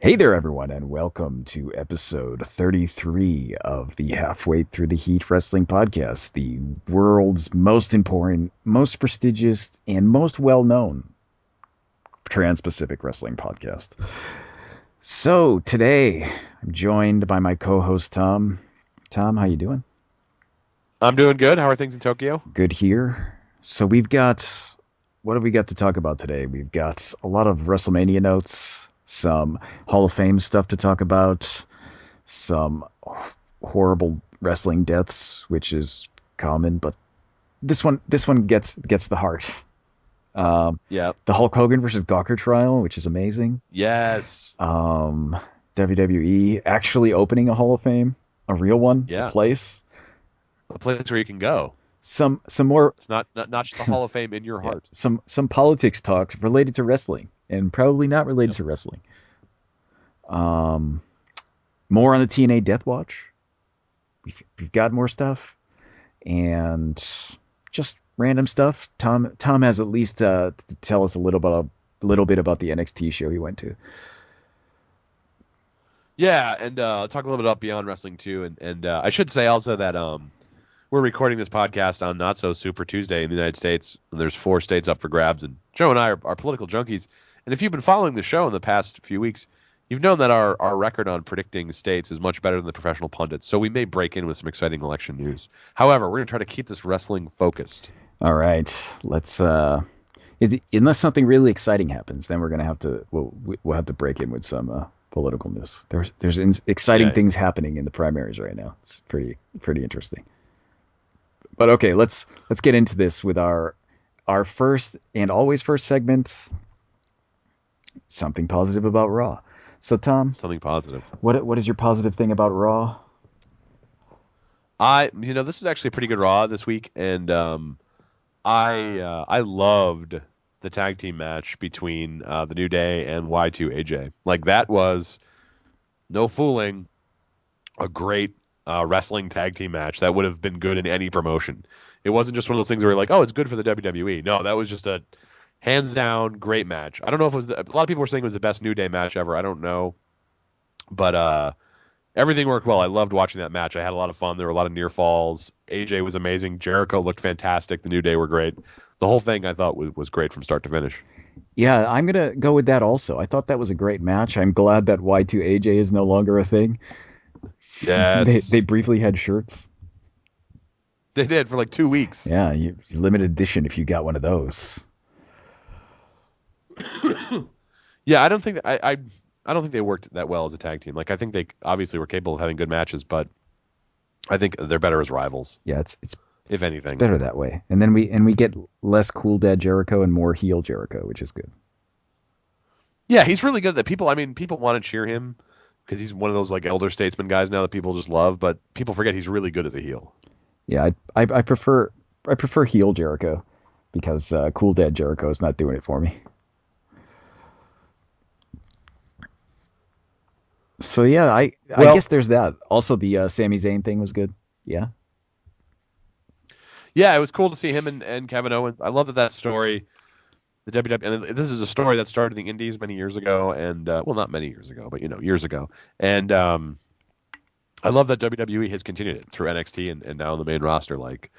Hey there, everyone, and welcome to episode 33 of the Halfway Through the Heat Wrestling Podcast, the world's most important, most prestigious, and most well known Trans Pacific Wrestling podcast. So, today I'm joined by my co host, Tom. Tom, how you doing? I'm doing good. How are things in Tokyo? Good here. So, what have we got to talk about today? We've got a lot of WrestleMania notes, some Hall of Fame stuff to talk about, some horrible wrestling deaths, which is common, but this one gets the heart. Um, Yeah. the Hulk Hogan versus Gawker trial, which is amazing. Yes. Um, WWE actually opening a Hall of Fame, a real one, a Yeah. place. A place where you can go. Some more, It's not just the Hall of Fame in your yeah, heart. some politics talks related to wrestling, and probably not related Yep. to wrestling. Um, more on the TNA Death Watch. We've got more stuff, and just random stuff. Tom has at least to tell us a little bit about the NXT show he went to. Yeah, and talk a little bit about Beyond Wrestling too, and I should say also that we're recording this podcast on Not So Super Tuesday in the United States, and there's 4 states up for grabs, and Joe and I are political junkies, and if you've been following the show in the past few weeks, you've known that our record on predicting states is much better than the professional pundits, so we may break in with some exciting election news. However, we're going to try to keep this wrestling focused. All right, let's. Unless something really exciting happens, then we're gonna have to we'll have to break in with some political news. There's exciting Yeah. things happening in the primaries right now. It's pretty interesting. But okay, let's get into this with our first and always first segment. Something positive about Raw. So Tom, Something positive. what is your positive thing about Raw? This was actually a pretty good Raw this week, and I loved the tag team match between the New Day and Y2 AJ. Like that was no fooling, a great wrestling tag team match that would have been good in any promotion. It wasn't just one of those things where you're like, oh, it's good for the WWE. No, that was just a hands down great match. I don't know if it was a lot of people were saying it was the best New Day match ever. I don't know, but everything worked well. I loved watching that match. I had a lot of fun. There were a lot of near falls. AJ was amazing. Jericho looked fantastic. The New Day were great. The whole thing I thought was great from start to finish. Yeah, I'm gonna go with that also. I thought that was a great match. I'm glad that Y2AJ is no longer a thing. They Yes, briefly had shirts. they did for like 2 weeks. Yeah, limited edition if you got one of those. Yeah, I don't think they worked that well as a tag team. Like I think they obviously were capable of having good matches, but I think they're better as rivals, Yeah, it's if anything. better that way. And then we get less cool dad Jericho and more heel Jericho, which is good. Yeah, he's really good. That people, I mean, people want to cheer him because he's one of those like elder statesman guys now that people just love, but people forget he's really good as a heel. Yeah, I prefer heel Jericho because cool dad Jericho is not doing it for me. So yeah, I Well, guess there's that. Also, the Sami Zayn thing was good. Yeah, yeah, it was cool to see him and Kevin Owens. I love that story. The WWE, and this is a story that started in the Indies many years ago, and well, not many years ago, but years ago. And I love that WWE has continued it through NXT and now on the main roster. Like,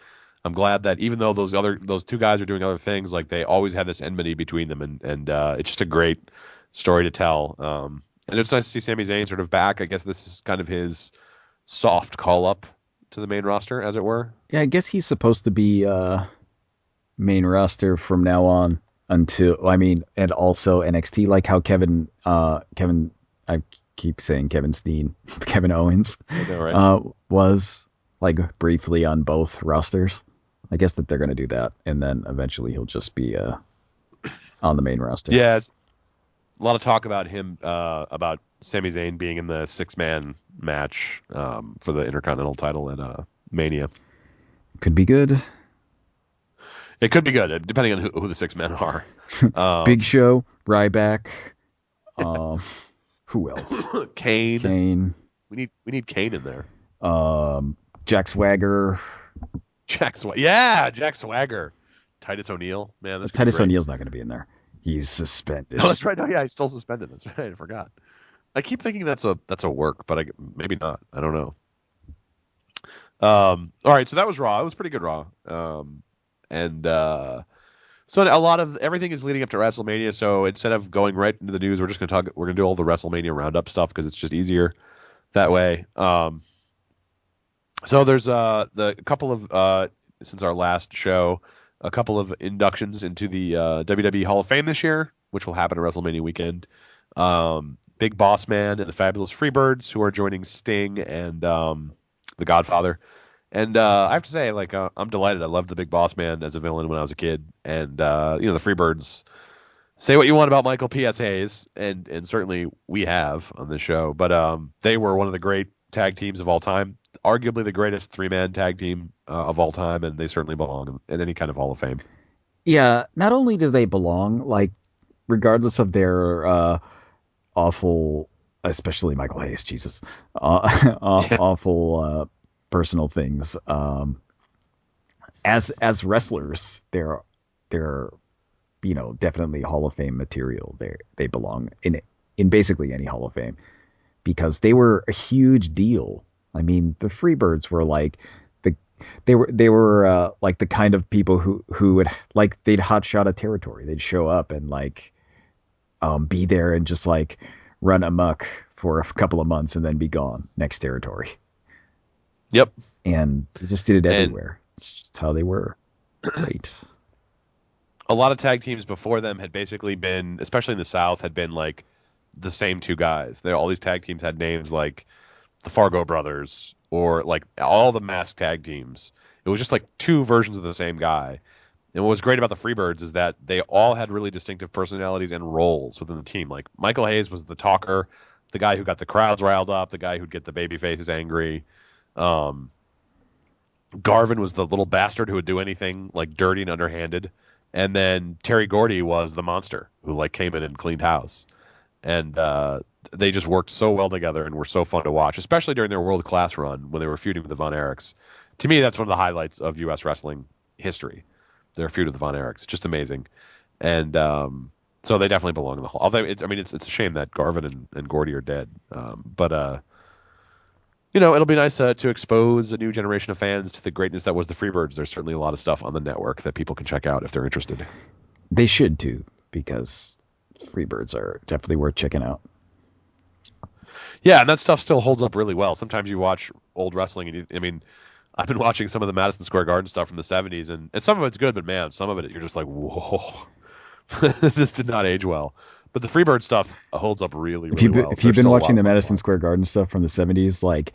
I'm glad that even though those two guys are doing other things, like they always had this enmity between them, and it's just a great story to tell. And it's nice to see Sami Zayn sort of back. I guess this is kind of his soft call up to the main roster, as it were. yeah. I guess he's supposed to be main roster from now on until I mean, and also NXT, like how Kevin I keep saying Kevin Steen, Kevin Owens, I know, right? uh, was like briefly on both rosters. I guess that they're gonna do that, and then eventually he'll just be on the main roster. Yeah, a lot of talk about him, about Sami Zayn being in the 6-man match for the Intercontinental title at Mania. Could be good. It could be good, depending on who the 6 men are. Big Um, Show, Ryback. Um, who else? Kane, Kane. we need Kane in there. Jack Swagger. Jack Swagger, Titus O'Neil. Man, this could be Titus great. O'Neil's not going to be in there. He's Oh, suspended. that's right. No, yeah, he's still suspended. That's right. I forgot. I keep thinking that's a work, but maybe not. I don't know. All right, so that was Raw. It was pretty good Raw. And so a lot of everything is leading up to WrestleMania. So instead of going right into the news, we're just gonna talk. We're gonna do all the WrestleMania roundup stuff because it's just easier that way. So there's the couple of since our last show, a couple of inductions into the WWE Hall of Fame this year, which will happen at WrestleMania weekend. Big Boss Man and the Fabulous Freebirds, who are joining Sting and the Godfather. And I have to say, like, I'm delighted. I loved the Big Boss Man as a villain when I was a kid, and the Freebirds. Say what you want about Michael P.S. Hayes, and certainly we have on this show, but they were one of the great tag teams of all time, arguably the greatest three-man tag team of all time, and they certainly belong in any kind of Hall of Fame. Yeah, not only do they belong, like, regardless of their awful, especially Michael Hayes, Jesus, Yeah. awful personal things. As wrestlers, they're definitely Hall of Fame material. They belong in basically any Hall of Fame because they were a huge deal. I mean, the Freebirds were like the they were like the kind of people who would like they'd hotshot a territory. They'd show up and like be there and just like run amok for a couple of months and then be gone next territory. Yep. And they just did it And everywhere. It's just how they were. Great. a lot of tag teams before them had basically been, especially in the South, had been like the same two guys. All these tag teams had names like the Fargo Brothers or like all the masked tag teams. It was just like two versions of the same guy. And what was great about the Freebirds is that they all had really distinctive personalities and roles within the team. Like Michael Hayes was the talker, the guy who got the crowds riled up, the guy who'd get the baby faces angry. Um, Garvin was the little bastard who would do anything like dirty and underhanded. And then Terry Gordy was the monster who like came in and cleaned house. And they just worked so well together and were so fun to watch, especially during their world class run when they were feuding with the Von Erichs. To me, that's one of the highlights of U.S. wrestling history. Their feud with the Von Erichs, just amazing, and so they definitely belong in the hall. Although it's a shame that Garvin and Gordy are dead, but it'll be nice to expose a new generation of fans to the greatness that was the Freebirds. There's certainly a lot of stuff on the network that people can check out if they're interested. They should too, because Freebirds are definitely worth checking out. Yeah, and that stuff still holds up really well. Sometimes you watch old wrestling, and I've been watching some of the Madison Square Garden stuff from the '70s, and some of it's good, but man, some of it you're just like, whoa, this did not age well. But the Freebird stuff holds up really, If really you well. if you've There's been still a watching lot the of fun to Madison watch. Square Garden stuff from the '70s, like,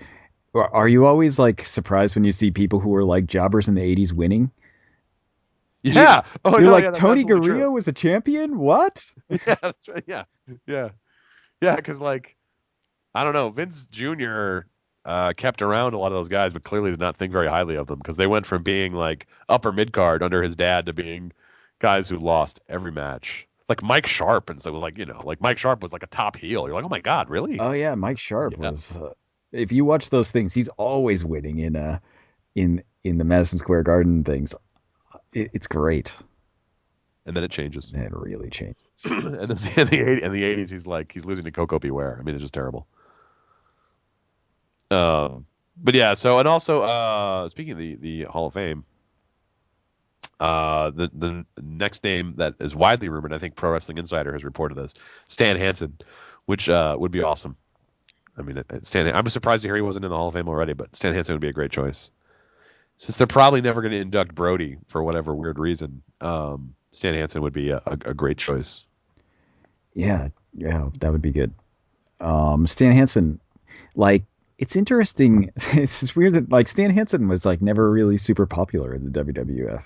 are you always like surprised when you see people who were like jobbers in the '80s winning? You Yeah. Oh you're no, like yeah, that's Tony absolutely true. Gurria was a champion? What? Yeah, that's right. Yeah, yeah, yeah. Because like I don't know, Vince Jr. Kept around a lot of those guys, but clearly did not think very highly of them because they went from being like upper mid card under his dad to being guys who lost every match. Like Mike Sharp, and so it was like like Mike Sharp was like a top heel. You're like, oh my god, really? Oh yeah, Mike Sharp Yeah. was. If you watch those things, he's always winning in the Madison Square Garden things. It's great. And then it changes. It really changes. And then in the 80s, he's losing to Coco Beware. I mean, it's just terrible. But yeah. So and also, speaking of the Hall of Fame, the next name that is widely rumored, I think Pro Wrestling Insider has reported this, Stan Hansen, which would be awesome. I mean, I'm surprised to hear he wasn't in the Hall of Fame already, but Stan Hansen would be a great choice. Since they're probably never going to induct Brody for whatever weird reason, Stan Hansen would be a great choice. Yeah, yeah, that would be good. Stan Hansen, like, it's interesting. It's just weird that like Stan Hansen was like never really super popular in the WWF.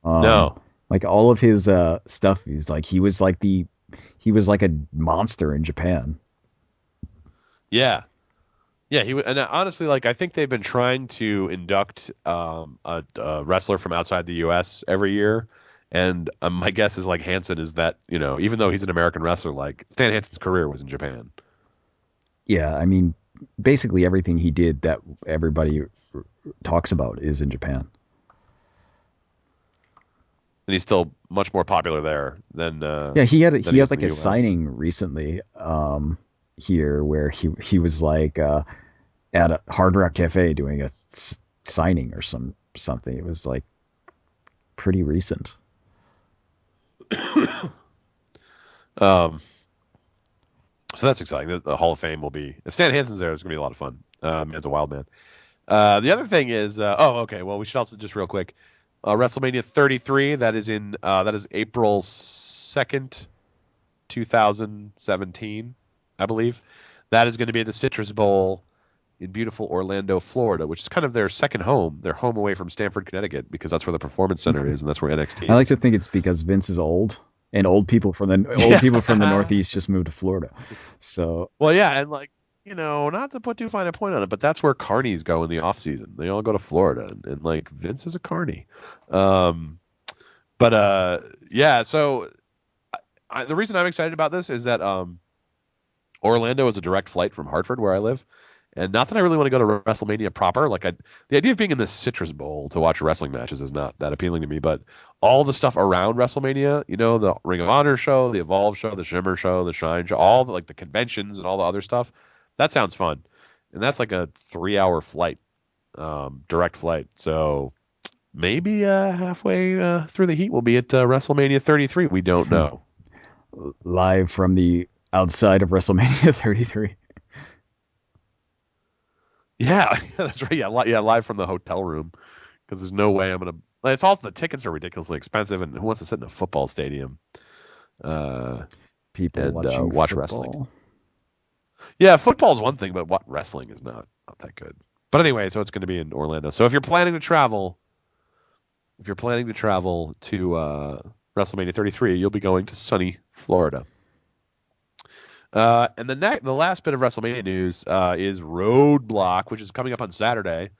Um, No, like all of his stuff, he was like a monster in Japan. yeah, yeah, and honestly, like I think they've been trying to induct a wrestler from outside the U.S. every year, and my guess is like Hansen is that even though he's an American wrestler, like Stan Hansen's career was in Japan, Yeah, I mean, basically everything he did that everybody talks about is in Japan. and he's still much more popular there than Yeah, he he had is in like the a U.S. signing recently. here where he was like at a Hard Rock Cafe doing a signing or something. It was like pretty recent. Um, so that's exciting. The Hall of Fame will be if Stan Hansen's there. It's gonna be a lot of fun. Man's a wild man. The other thing is, okay. Well, we should also just real quick, WrestleMania 33. That is April 2nd, 2017, I believe. That is going to be at the Citrus Bowl in beautiful Orlando, Florida, which is kind of their second home. Their home away from Stamford, Connecticut, because that's where the Performance Center is, and that's where NXT I like is. to think it's because Vince is old, and old people from the Yeah. Northeast just moved to Florida. So Well, yeah, and like not to put too fine a point on it, but that's where carnies go in the off season. They all go to Florida, and like Vince is a carny. Um, but yeah. So the reason I'm excited about this is that Orlando is a direct flight from Hartford, where I live. And not that I really want to go to WrestleMania proper. The idea of being in the Citrus Bowl to watch wrestling matches is not that appealing to me. But all the stuff around WrestleMania, the Ring of Honor show, the Evolve show, the Shimmer show, the Shine show, all the the conventions and all the other stuff, that sounds fun. And that's like a 3 hour flight, direct flight. So maybe halfway through the heat we'll be at WrestleMania 33. We don't know. live from the outside of WrestleMania 33. Yeah, that's right. Yeah, yeah, live from the hotel room because there's no way I'm gonna. It's also the tickets are ridiculously expensive, and who wants to sit in a football stadium uh, People and watching watch wrestling? football. Yeah, football's one thing, but what wrestling is not that good. But anyway, so it's going to be in Orlando. So if you're planning to travel to WrestleMania 33, you'll be going to sunny Florida. And the last bit of WrestleMania news is Roadblock, which is coming up on Saturday.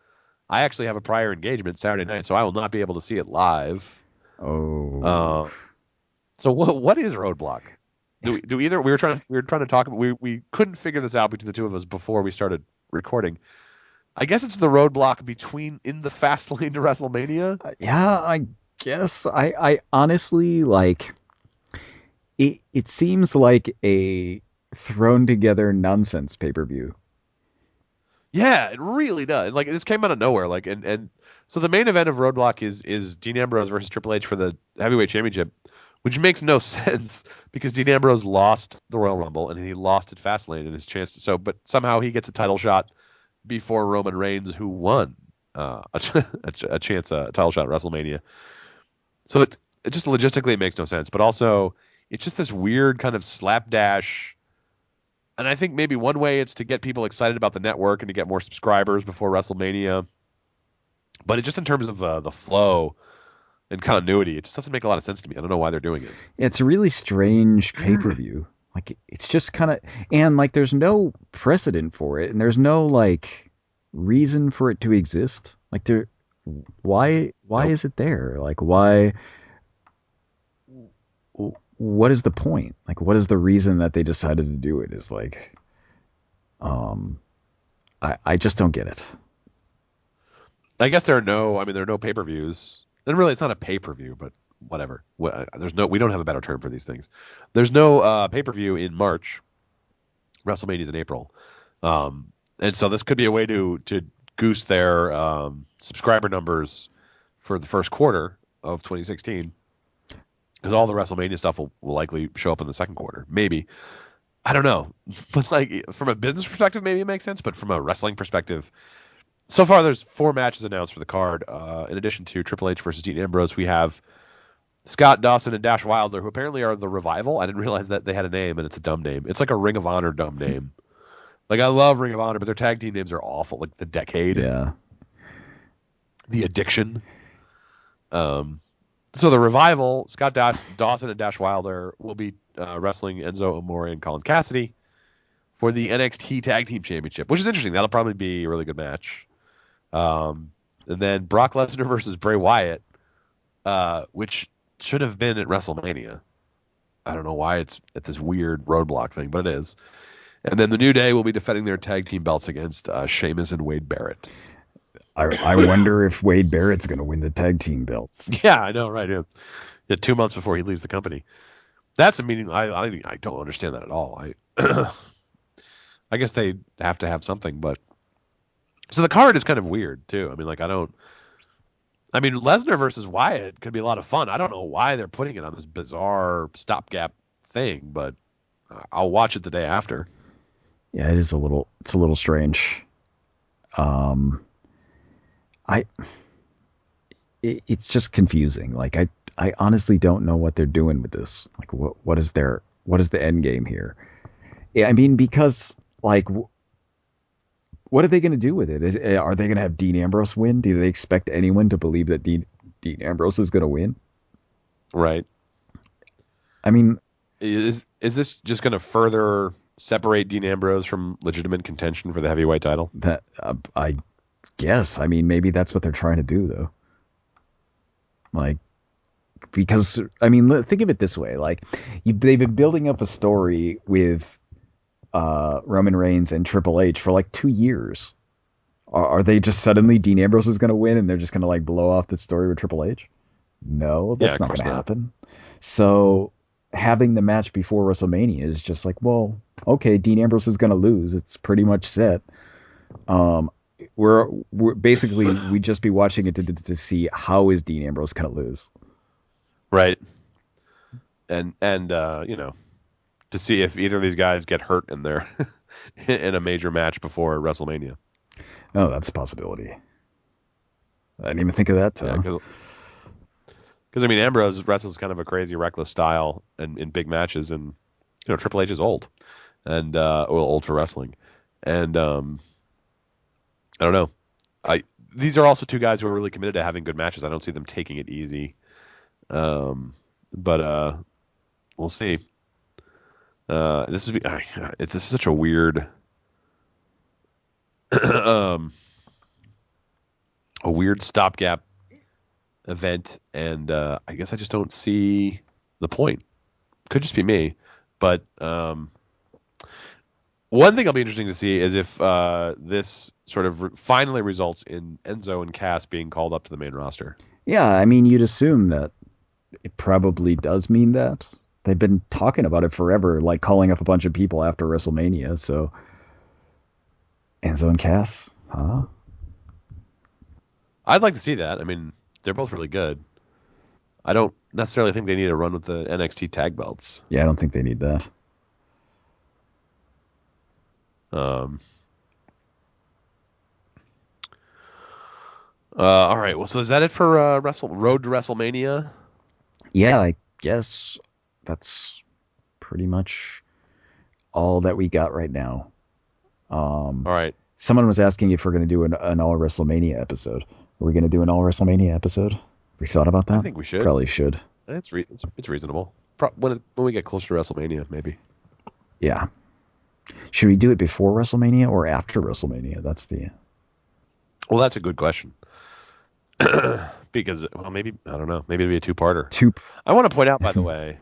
I actually have a prior engagement Saturday night, so I will not be able to see it live. Oh, Uh, so what is Roadblock? Do either we were trying to talk about we couldn't figure this out between the two of us before we started recording. I guess it's the roadblock between in the fast lane to WrestleMania. yeah, I guess I honestly like it. It seems like a thrown together nonsense pay per view. Yeah, it really does. Like this came out of nowhere. And so the main event of Roadblock is Dean Ambrose versus Triple H for the heavyweight championship, which makes no sense because Dean Ambrose lost the Royal Rumble and he lost at Fastlane in his chance. But somehow he gets a title shot before Roman Reigns, who won a chance a title shot at WrestleMania. So it just logistically makes no sense. But also it's just this weird kind of slapdash. And I think maybe one way it's to get people excited about the network and to get more subscribers before WrestleMania. But it just in terms of the flow and continuity, it just doesn't make a lot of sense to me. I don't know why they're doing it. It's a really strange pay per view. Like it's just kind of and like there's no precedent for it, and there's no like reason for it to exist. Like there, why Nope. is it there? Like why? What is the point? Like what is the reason that they decided to do it? Is like, um, I just don't get it. I guess there are no pay-per-views. And really it's not a pay-per-view, but whatever. We don't have a better term for these things. There's no pay-per-view in March. WrestleMania's in April. And so this could be a way to goose their subscriber numbers for the first quarter of 2016 because all the WrestleMania stuff will likely show up in the second quarter. Maybe. I don't know. But like from a business perspective, maybe it makes sense. But from a wrestling perspective, so far there's 4 matches announced for the card. In addition to Triple H versus Dean Ambrose, we have Scott Dawson and Dash Wilder, who apparently are the Revival. I didn't realize that they had a name, and it's a dumb name. It's like a Ring of Honor dumb name. Like I love Ring of Honor, but their tag team names are awful. Like the Decade, Yeah, the Addiction. So the Revival, Dawson and Dash Wilder will be wrestling Enzo Amore and Colin Cassidy for the NXT Tag Team Championship, which is interesting. That'll probably be a really good match. And then Brock Lesnar versus Bray Wyatt, which should have been at WrestleMania. I don't know why it's at this weird roadblock thing, but it is. And then the New Day will be defending their tag team belts against Sheamus and Wade Barrett. I wonder if Wade Barrett's gonna win the tag team belts. Yeah, I know, right? Yeah, 2 months before he leaves the company. That's a meaning. I don't understand that at all. I guess they have to have something, but so the card is kind of weird too. I mean, like I mean, Lesnar versus Wyatt could be a lot of fun. I don't know why they're putting it on this bizarre stopgap thing, but I'll watch it the day after. Yeah, it's a little strange. Um, I it's just confusing. Like I honestly don't know what they're doing with this. Like what is the end game here? Yeah, I mean because like what are they going to do with it? Are they going to have Dean Ambrose win? Do they expect anyone to believe that Dean Ambrose is going to win? Right. I mean, Is this just going to further separate Dean Ambrose from legitimate contention for the heavyweight title? that I guess. I mean, maybe that's what they're trying to do though. Like because I mean, think of it this way: like they've been building up a story with Roman Reigns and Triple H for like 2 years. Are they just suddenly Dean Ambrose is going to win and they're just going to like blow off the story with Triple H? No, Yeah, that's of not going course to not. happen. So having the match before WrestleMania is just like, well, okay, Dean Ambrose is going to lose. It's pretty much set. Um, we're basically we just be watching it to see how is Dean Ambrose going to lose. Right. And to see if either of these guys get hurt in their in a major match before WrestleMania. Oh, that's a possibility. I didn't even think of that, Yeah, Tom. because I mean Ambrose wrestles kind of a crazy, reckless style in big matches, and Triple H is old and well, old for wrestling, and I don't know. I These are also two guys who are really committed to having good matches. I don't see them taking it easy, but we'll see. This is such a weird um, a weird stopgap event, and I guess I just don't see the point. Could just be me, but one thing I'll be interesting to see is if this sort of finally results in Enzo and Cass being called up to the main roster. Yeah, I mean, you'd assume that it probably does mean that. They've been talking about it forever, like calling up a bunch of people after WrestleMania. So Enzo and Cass, huh? I'd like to see that. I mean, they're both really good. I don't necessarily think they need to run with the NXT tag belts. Yeah, I don't think they need that. Um, all right. Well, so is that it for Road to WrestleMania? Yeah, I guess that's pretty much all that we got right now. Um, All right. Someone was asking if we're going to do an all WrestleMania episode. Are we going to do an all WrestleMania episode? We thought about I that. think we should. Probably should. It's reasonable. When we get closer to WrestleMania, maybe. Yeah. Should we do it before WrestleMania or after WrestleMania? That's the Well, that's a good question. Because maybe I don't know. Maybe it'd be a two-parter. two. I want to point out, by the way,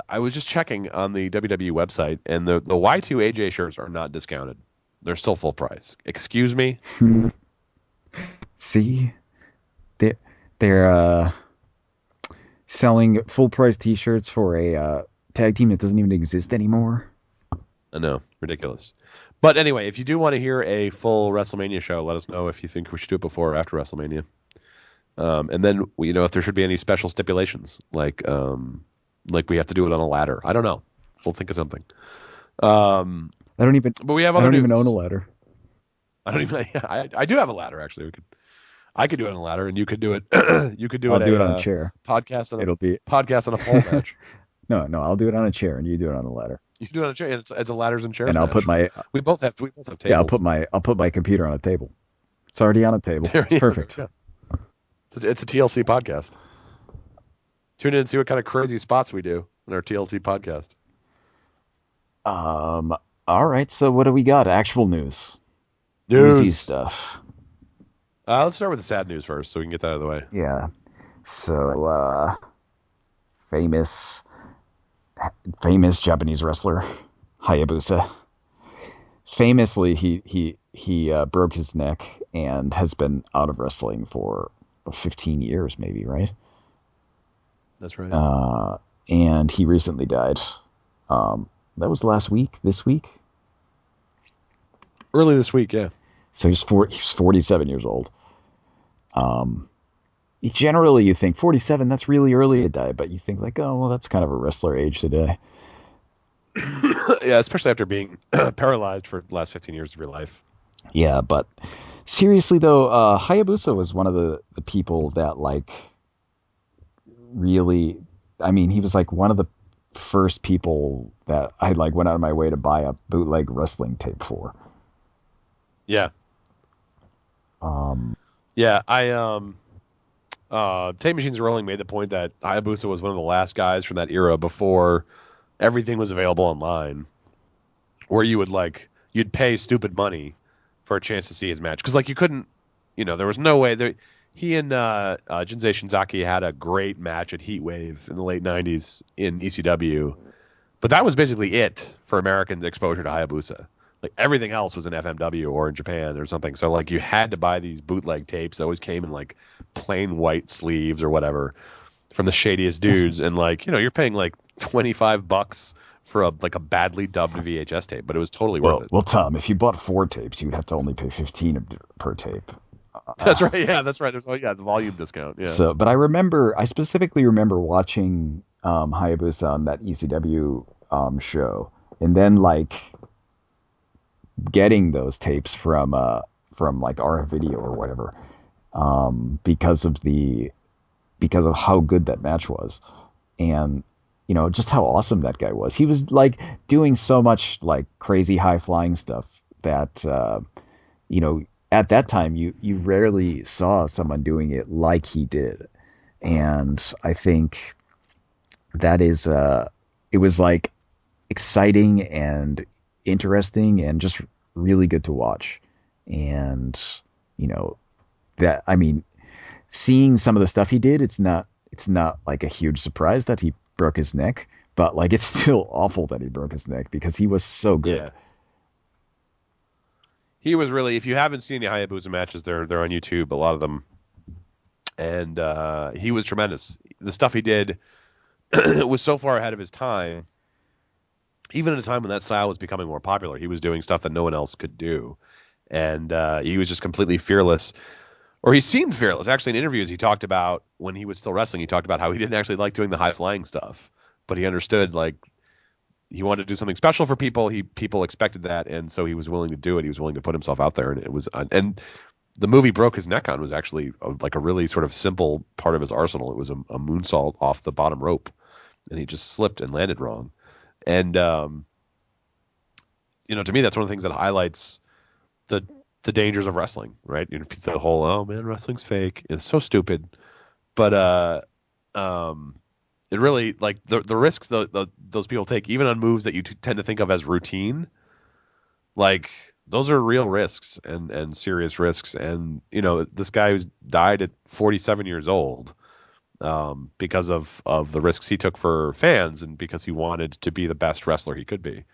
I was just checking on the WWE website, and the Y2 AJ shirts are not discounted. They're still full price. Excuse me. See, they they're selling full price T-shirts for a tag team that doesn't even exist anymore. I know, ridiculous. But anyway, if you do want to hear a full WrestleMania show, let us know if you think we should do it before or after WrestleMania. And then if there should be any special stipulations, like we have to do it on a ladder. I don't know. We'll think of something. Um, I don't even but we have I other don't even own a news. ladder. I don't even. I do have a ladder actually. I could do it on a ladder, and you could do it. You could do I'll it do a it on a chair. podcast on It'll be a pole match. no. I'll do it on a chair, and you do it on a ladder. You can do it on a chair. And it's a ladders and chairs And match. We both have yeah, tables. I'll put my computer on a table. It's already on a table. There, It's yeah, perfect. there we go. It's a TLC podcast. Tune in and see what kind of crazy spots we do in our TLC podcast. Um. All right. So what do we got? Actual news. Newsy News. stuff. Let's start with the sad news first, so we can get that out of the way. Yeah. So famous Japanese wrestler Hayabusa. Famously, he broke his neck and has been out of wrestling for 15 years, maybe, right? That's right. And he recently died. That was last week. This week, Early this week, yeah. So he's 47 years old. Um, Generally, you think 47, that's really early to die, but you think like, oh, well, that's kind of a wrestler age today. Yeah, especially after being paralyzed for the last 15 years of your life. Yeah, but seriously though, Hayabusa was one of the people that like really, I mean, he was like one of the first people that I like went out of my way to buy a bootleg wrestling tape for. Yeah. Um, Yeah, Tape Machines Rolling made the point that Hayabusa was one of the last guys from that era before everything was available online, where you would you'd pay stupid money for a chance to see his match because like you couldn't, there was no way there. He and Jinsei Shinzaki had a great match at Heatwave in the late '90s in ECW, but that was basically it for American exposure to Hayabusa. Like everything else was in FMW or in Japan or something. So like you had to buy these bootleg tapes that always came in like plain white sleeves or whatever from the shadiest dudes, and like you're paying like $25 for a badly dubbed VHS tape, but it was totally worth it. well, Tom, if you bought four tapes, you'd have to only pay 15 per tape. That's Uh, right. Yeah, that's right. There's the volume discount. Yeah. so, but I specifically remember watching Hayabusa on that ECW show, and then like getting those tapes from like our video or whatever, because of how good that match was, and just how awesome that guy was. He was like doing so much like crazy high flying stuff that you know at that time you rarely saw someone doing it like he did, and I think that is it was like exciting and interesting and just really good to watch. And you know that I mean, seeing some of the stuff he did, it's not like a huge surprise that he broke his neck, but like it's still awful that he broke his neck because he was so good. Yeah. He was really. If you haven't seen any Hayabusa matches, they're on YouTube. A lot of them, and he was tremendous. The stuff he did was so far ahead of his time. Even at a time when that style was becoming more popular, he was doing stuff that no one else could do, and he was just completely fearless. Or he seemed fearless. Actually, in interviews, he talked about when he was still wrestling. He talked about how he didn't actually like doing the high flying stuff, but he understood like he wanted to do something special for people. People expected that, and so he was willing to do it. He was willing to put himself out there, and it was and the movie broke his neck on was actually like a really sort of simple part of his arsenal. It was a moonsault off the bottom rope, and he just slipped and landed wrong. And to me, that's one of the things that highlights the the dangers of wrestling, right? The whole oh man, wrestling's fake. It's so stupid, but um, it really like the risks those people take, even on moves that you tend to think of as routine, like those are real risks and serious risks. And this guy who's died at 47 years old, because of the risks he took for fans and because he wanted to be the best wrestler he could be.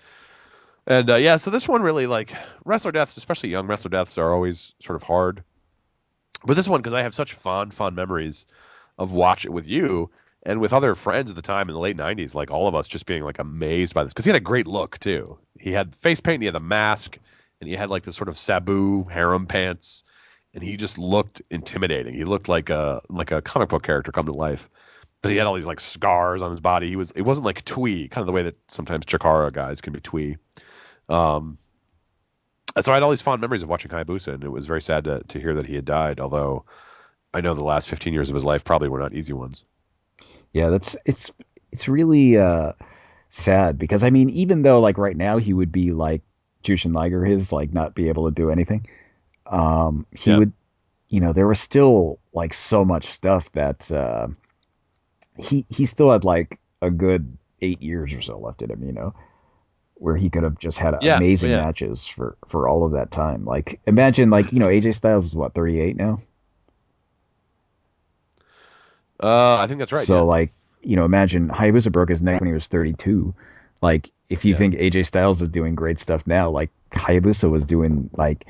And yeah, so this one really like wrestler deaths, especially young wrestler deaths, are always sort of hard. But this one, because I have such fond memories of watch it with you and with other friends at the time in the late '90s, like all of us just being like amazed by this because he had a great look too. He had face paint, and he had the mask, and he had like this sort of Sabu harem pants, and he just looked intimidating. He looked like a comic book character come to life. But he had all these like scars on his body. It wasn't like twee, kind of the way that sometimes Chikara guys can be twee. Um, and so I had all these fond memories of watching Hayabusa, and it was very sad to hear that he had died. Although I know the last 15 years of his life probably were not easy ones. Yeah, it's really sad because I mean, even though like right now he would be like Jushin Liger, his like not be able to do anything, he Yeah. would, there was still like so much stuff that he still had like a good 8 years or so left in him, where he could have just had Yeah. amazing Yeah. matches for all of that time. Like imagine like AJ Styles is what 38 now, I think that's right. so Yeah. like imagine Hayabusa broke his neck when he was 32. Like if you Yeah. think AJ Styles is doing great stuff now, like Hayabusa was doing like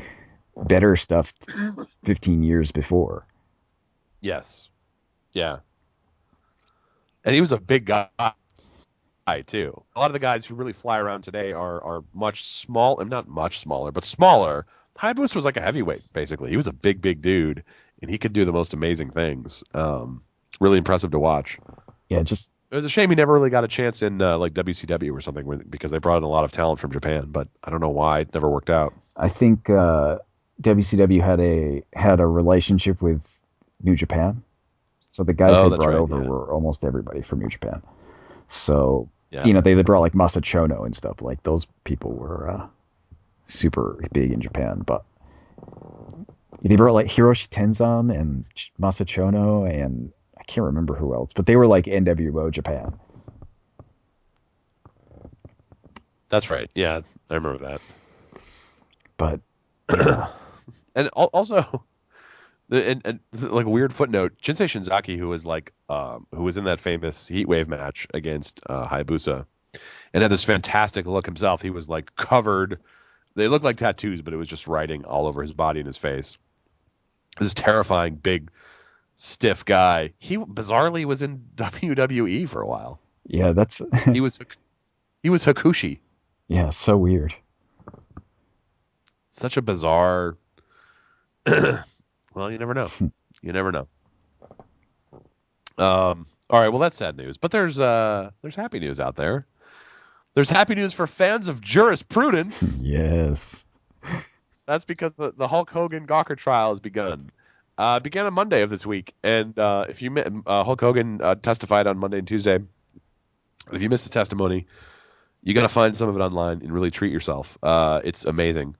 better stuff 15 years before. Yes. Yeah. And he was a big guy too. A lot of the guys who really fly around today are much small, not much smaller, but smaller. Hayabusa was like a heavyweight, basically. He was a big dude, and he could do the most amazing things. Really impressive to watch. Yeah, just It was a shame he never really got a chance in like WCW or something because they brought in a lot of talent from Japan, but I don't know why it never worked out. I think WCW had a relationship with New Japan, so the guys Oh, they that's brought right. over Yeah, were almost everybody from New Japan. So yeah. they brought like Masachono and stuff. Like those people were super big in Japan, but they brought like Hiroshi Tenzan and Masachono and I can't remember who else, but they were like NWO Japan. That's right. Yeah, I remember But yeah, that. And also, and like a weird footnote, Jinsei Shinzaki, who was in that famous Heat Wave match against Hayabusa, and had this fantastic look himself. He was like covered. They looked like tattoos, but it was just writing all over his body and his face. This terrifying, big, stiff guy. He bizarrely was in WWE for a while. yeah, that's He was he was Hakushi. yeah, so weird. Such a bizarre. Well, you never know. You never know. All right. Well, that's sad news, but there's happy news out there. There's happy news for fans of jurisprudence. Yes. That's because the Hulk Hogan Gawker trial has begun. Began on Monday of this week, and if you Hulk Hogan testified on Monday and Tuesday. If you missed the testimony, you got to find some of it online and really treat yourself. It's amazing.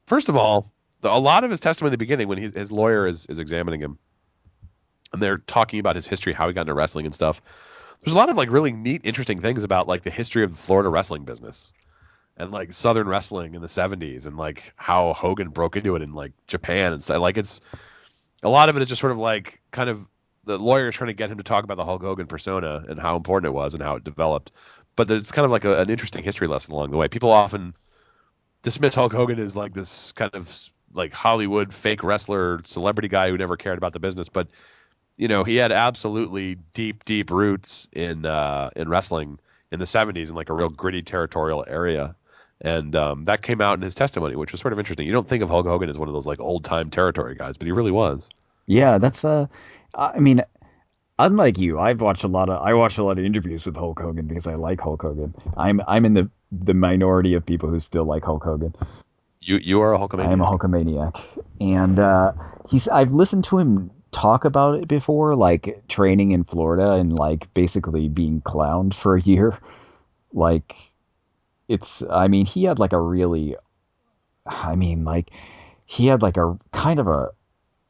First of all, a lot of his testimony at the beginning, when his lawyer is examining him, and they're talking about his history, how he got into wrestling and stuff. There's a lot of like really neat, interesting things about like the history of the Florida wrestling business and like Southern wrestling in the '70s and like how Hogan broke into it in like Japan and stuff. Like it's a lot of it is just sort of like kind of the lawyers trying to get him to talk about the Hulk Hogan persona and how important it was and how it developed. But it's kind of like an interesting history lesson along the way. People often dismiss Hulk Hogan as like this kind of like Hollywood fake wrestler, celebrity guy who never cared about the business, but he had absolutely deep roots in wrestling in the '70s in like a real gritty territorial area, and that came out in his testimony, which was sort of interesting. You don't think of Hulk Hogan as one of those like old time territory guys, but he really was. Yeah, that's I mean, unlike you, I watch a lot of interviews with Hulk Hogan because I like Hulk Hogan. I'm in the minority of people who still like Hulk Hogan. You are a I am a Hulkamaniac. Hulkamaniac. And I've listened to him talk about it before, like training in Florida and like basically being clowned for a year. Like I mean, he had like a really I mean, like he had like a kind of a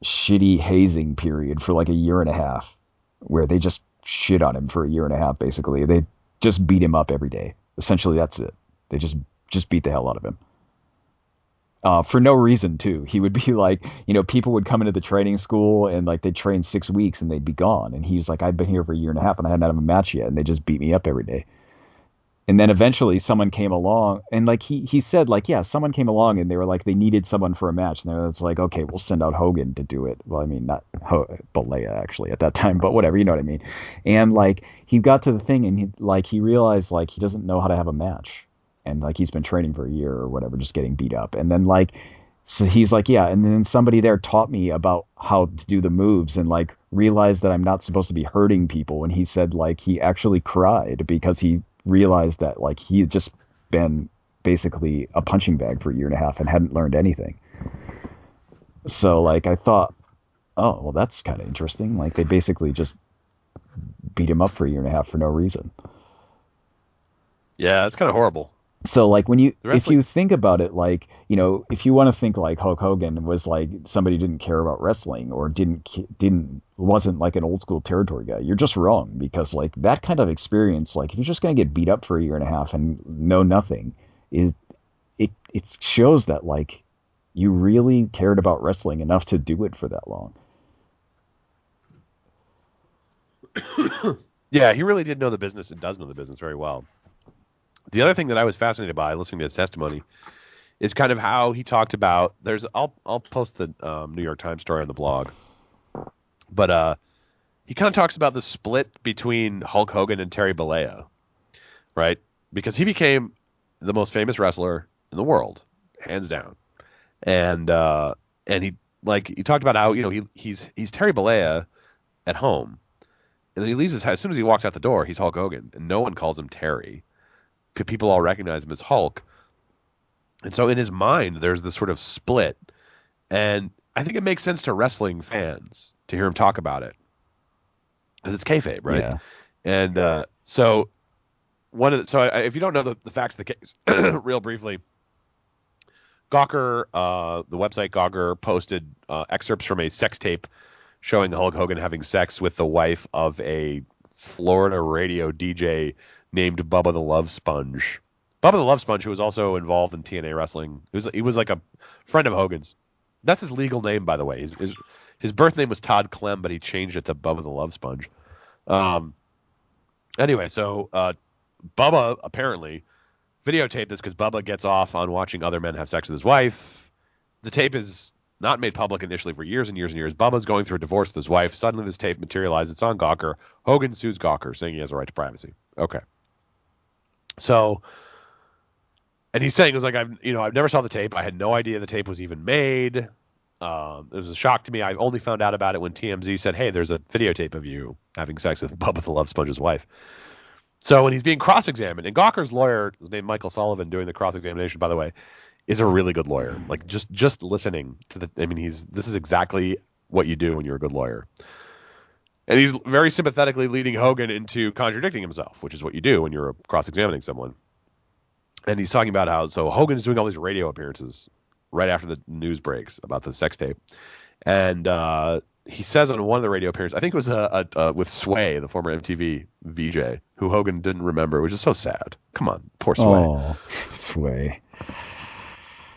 shitty hazing period for like a year and a half where they just shit on him for a year and a half basically. They just beat him up every day. Essentially that's it. They just beat the hell out of him. For no reason too. He would be like, people would come into the training school and like they'd train 6 weeks and they'd be gone. And he's like, I've been here for a year and a half and I hadn't had a match yet, and they just beat me up every day. And then eventually someone came along and like he said like, yeah, someone came along and they were like they needed someone for a match, and they was like, okay, we'll send out Hogan to do it. Well, I mean, not Balea actually at that time, but whatever, you know what I mean. And like he got to the thing and he realized like he doesn't know how to have a match, and like he's been training for a year or whatever just getting beat up. And then like so he's like, yeah, and then somebody there taught me about how to do the moves and like realized that I'm not supposed to be hurting people. And he said like he actually cried because he realized that like he had just been basically a punching bag for a year and a half and hadn't learned anything. So like I thought, oh, well, that's kind of interesting. Like they basically just beat him up for a year and a half for no reason. Yeah, it's kind of horrible. So like The if wrestling. you think about it, like, if you want to think like Hulk Hogan was like somebody who didn't care about wrestling or wasn't like an old school territory guy, you're just wrong, because like that kind of experience, like if you're just going to get beat up for a year and a half and know nothing, is it shows that like you really cared about wrestling enough to do it for that long. Yeah, he really did know the business and does know the business very well. The other thing that I was fascinated by listening to his testimony is kind of how he talked about. I'll post the New York Times story on the blog, but he kind of talks about the split between Hulk Hogan and Terry Bollea, right? Because he became the most famous wrestler in the world, hands down. And he he talked about how he's Terry Bollea at home, and then he leaves his house. As soon as he walks out the door, he's Hulk Hogan, and no one calls him Terry. People all recognize him as Hulk. And so in his mind, there's this sort of split, and I think it makes sense to wrestling fans to hear him talk about it because it's kayfabe, right? Yeah. And so if you don't know the facts of the case, real briefly, Gawker, the website Gawker posted excerpts from a sex tape showing Hulk Hogan having sex with the wife of a Florida radio DJ named Bubba the Love Sponge. Bubba the Love Sponge, who was also involved in TNA wrestling. He was like a friend of Hogan's. That's his legal name, by the way. His birth name was Todd Clem, but he changed it to Bubba the Love Sponge. Anyway, so Bubba apparently videotaped this because Bubba gets off on watching other men have sex with his wife. The tape is not made public initially for years and years and years. Bubba's going through a divorce with his wife. Suddenly this tape materializes. It's on Gawker. Hogan sues Gawker, saying he has a right to privacy. Okay. So, and he's saying, it was like, I've never saw the tape. I had no idea the tape was even made. It was a shock to me. I only found out about it when TMZ said, hey, there's a videotape of you having sex with Bubba the Love Sponge's wife. So when he's being cross-examined, and Gawker's lawyer, his name Michael Sullivan, doing the cross-examination, by the way, is a really good lawyer. Like just listening to this is exactly what you do when you're a good lawyer. And he's very sympathetically leading Hogan into contradicting himself, which is what you do when you're cross-examining someone. And he's talking about how Hogan is doing all these radio appearances right after the news breaks about the sex tape. And he says on one of the radio appearances, I think it was with Sway, the former MTV VJ, who Hogan didn't remember, which is so sad. Come on, poor Sway. Oh, Sway.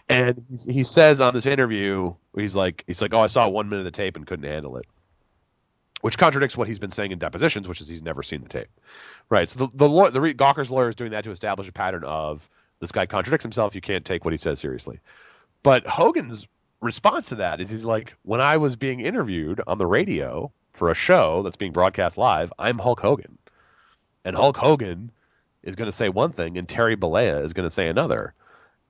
And he says on this interview, he's like, oh, I saw 1 minute of the tape and couldn't handle it, which contradicts what he's been saying in depositions, which is he's never seen the tape, right? So Gawker's lawyer is doing that to establish a pattern of this guy contradicts himself. You can't take what he says seriously. But Hogan's response to that is he's like, when I was being interviewed on the radio for a show that's being broadcast live, I'm Hulk Hogan, and Hulk Hogan is going to say one thing, and Terry Bollea is going to say another,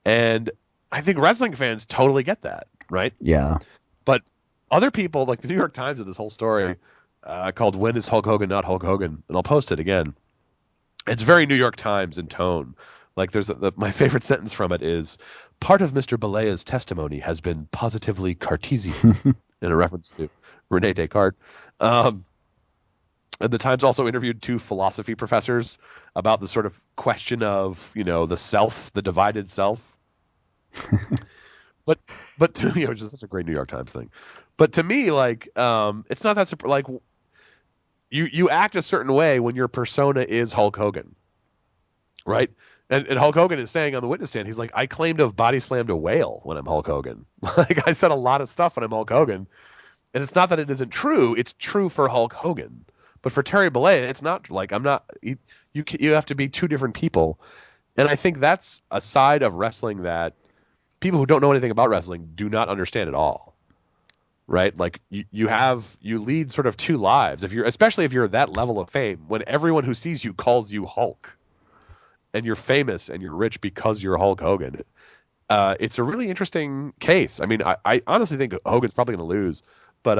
and I think wrestling fans totally get that, right? Yeah. But other people, like the New York Times, did this whole story called "When is Hulk Hogan Not Hulk Hogan?" and I'll post it again. It's very New York Times in tone. Like there's my favorite sentence from it is, part of Mr. Bollea's testimony has been positively Cartesian, in a reference to Rene Descartes. And the Times also interviewed 2 philosophy professors about the sort of question of, the self, the divided self. but to me, which is such a great New York Times thing. But to me, it's not that like you act a certain way when your persona is Hulk Hogan, right? And Hulk Hogan is saying on the witness stand, he's like, I claim to have body slammed a whale when I'm Hulk Hogan. Like I said a lot of stuff when I'm Hulk Hogan, and it's not that it isn't true. It's true for Hulk Hogan, but for Terry Bollea, it's not. Like I'm not. You have to be 2 different people, and I think that's a side of wrestling that people who don't know anything about wrestling do not understand at all, right? Like you lead sort of 2 lives, especially if you're at that level of fame, when everyone who sees you calls you Hulk, and you're famous and you're rich because you're Hulk Hogan. It's a really interesting case. I mean, I honestly think Hogan's probably going to lose, but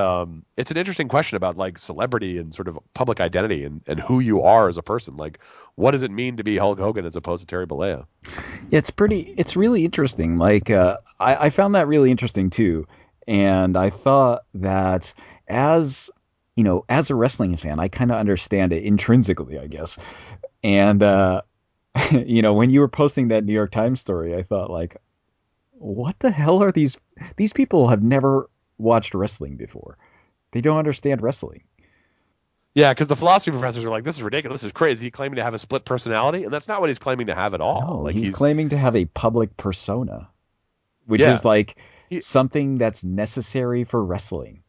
it's an interesting question about like celebrity and sort of public identity and who you are as a person. Like, what does it mean to be Hulk Hogan as opposed to Terry Bollea? It's really interesting. Like, I found that really interesting too. And I thought that as a wrestling fan, I kind of understand it intrinsically, I guess. And, when you were posting that New York Times story, I thought like, what the hell are these people have never watched wrestling before. They don't understand wrestling. Yeah, because the philosophy professors are like, this is ridiculous, this is crazy, claiming to have a split personality, and that's not what he's claiming to have at all. No, Like he's claiming to have a public persona, which is like something that's necessary for wrestling.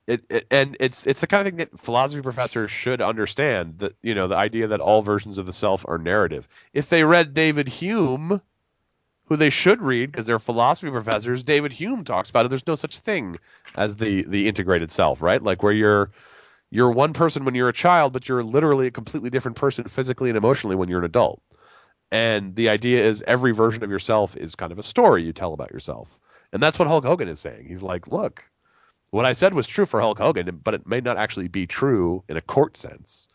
It's the kind of thing that philosophy professors should understand, that the idea that all versions of the self are narrative. If they read David Hume, who they should read because they're philosophy professors, David Hume talks about it. There's no such thing as the integrated self, right? Like where you're one person when you're a child, but you're literally a completely different person physically and emotionally when you're an adult. And the idea is every version of yourself is kind of a story you tell about yourself. And that's what Hulk Hogan is saying. He's like, look, what I said was true for Hulk Hogan, but it may not actually be true in a court sense.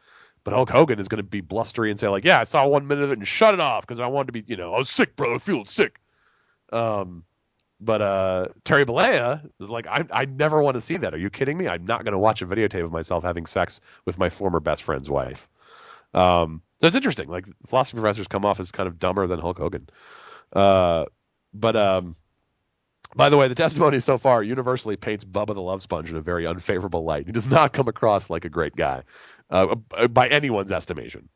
But Hulk Hogan is going to be blustery and say, like, yeah, I saw 1 minute of it and shut it off because I wanted to be, I was sick, brother, feeling sick. But Terry Bollea is like, I never want to see that. Are you kidding me? I'm not going to watch a videotape of myself having sex with my former best friend's wife. So it's interesting. Like philosophy professors come off as kind of dumber than Hulk Hogan. But by the way, the testimony so far universally paints Bubba the Love Sponge in a very unfavorable light. He does not come across like a great guy, by anyone's estimation.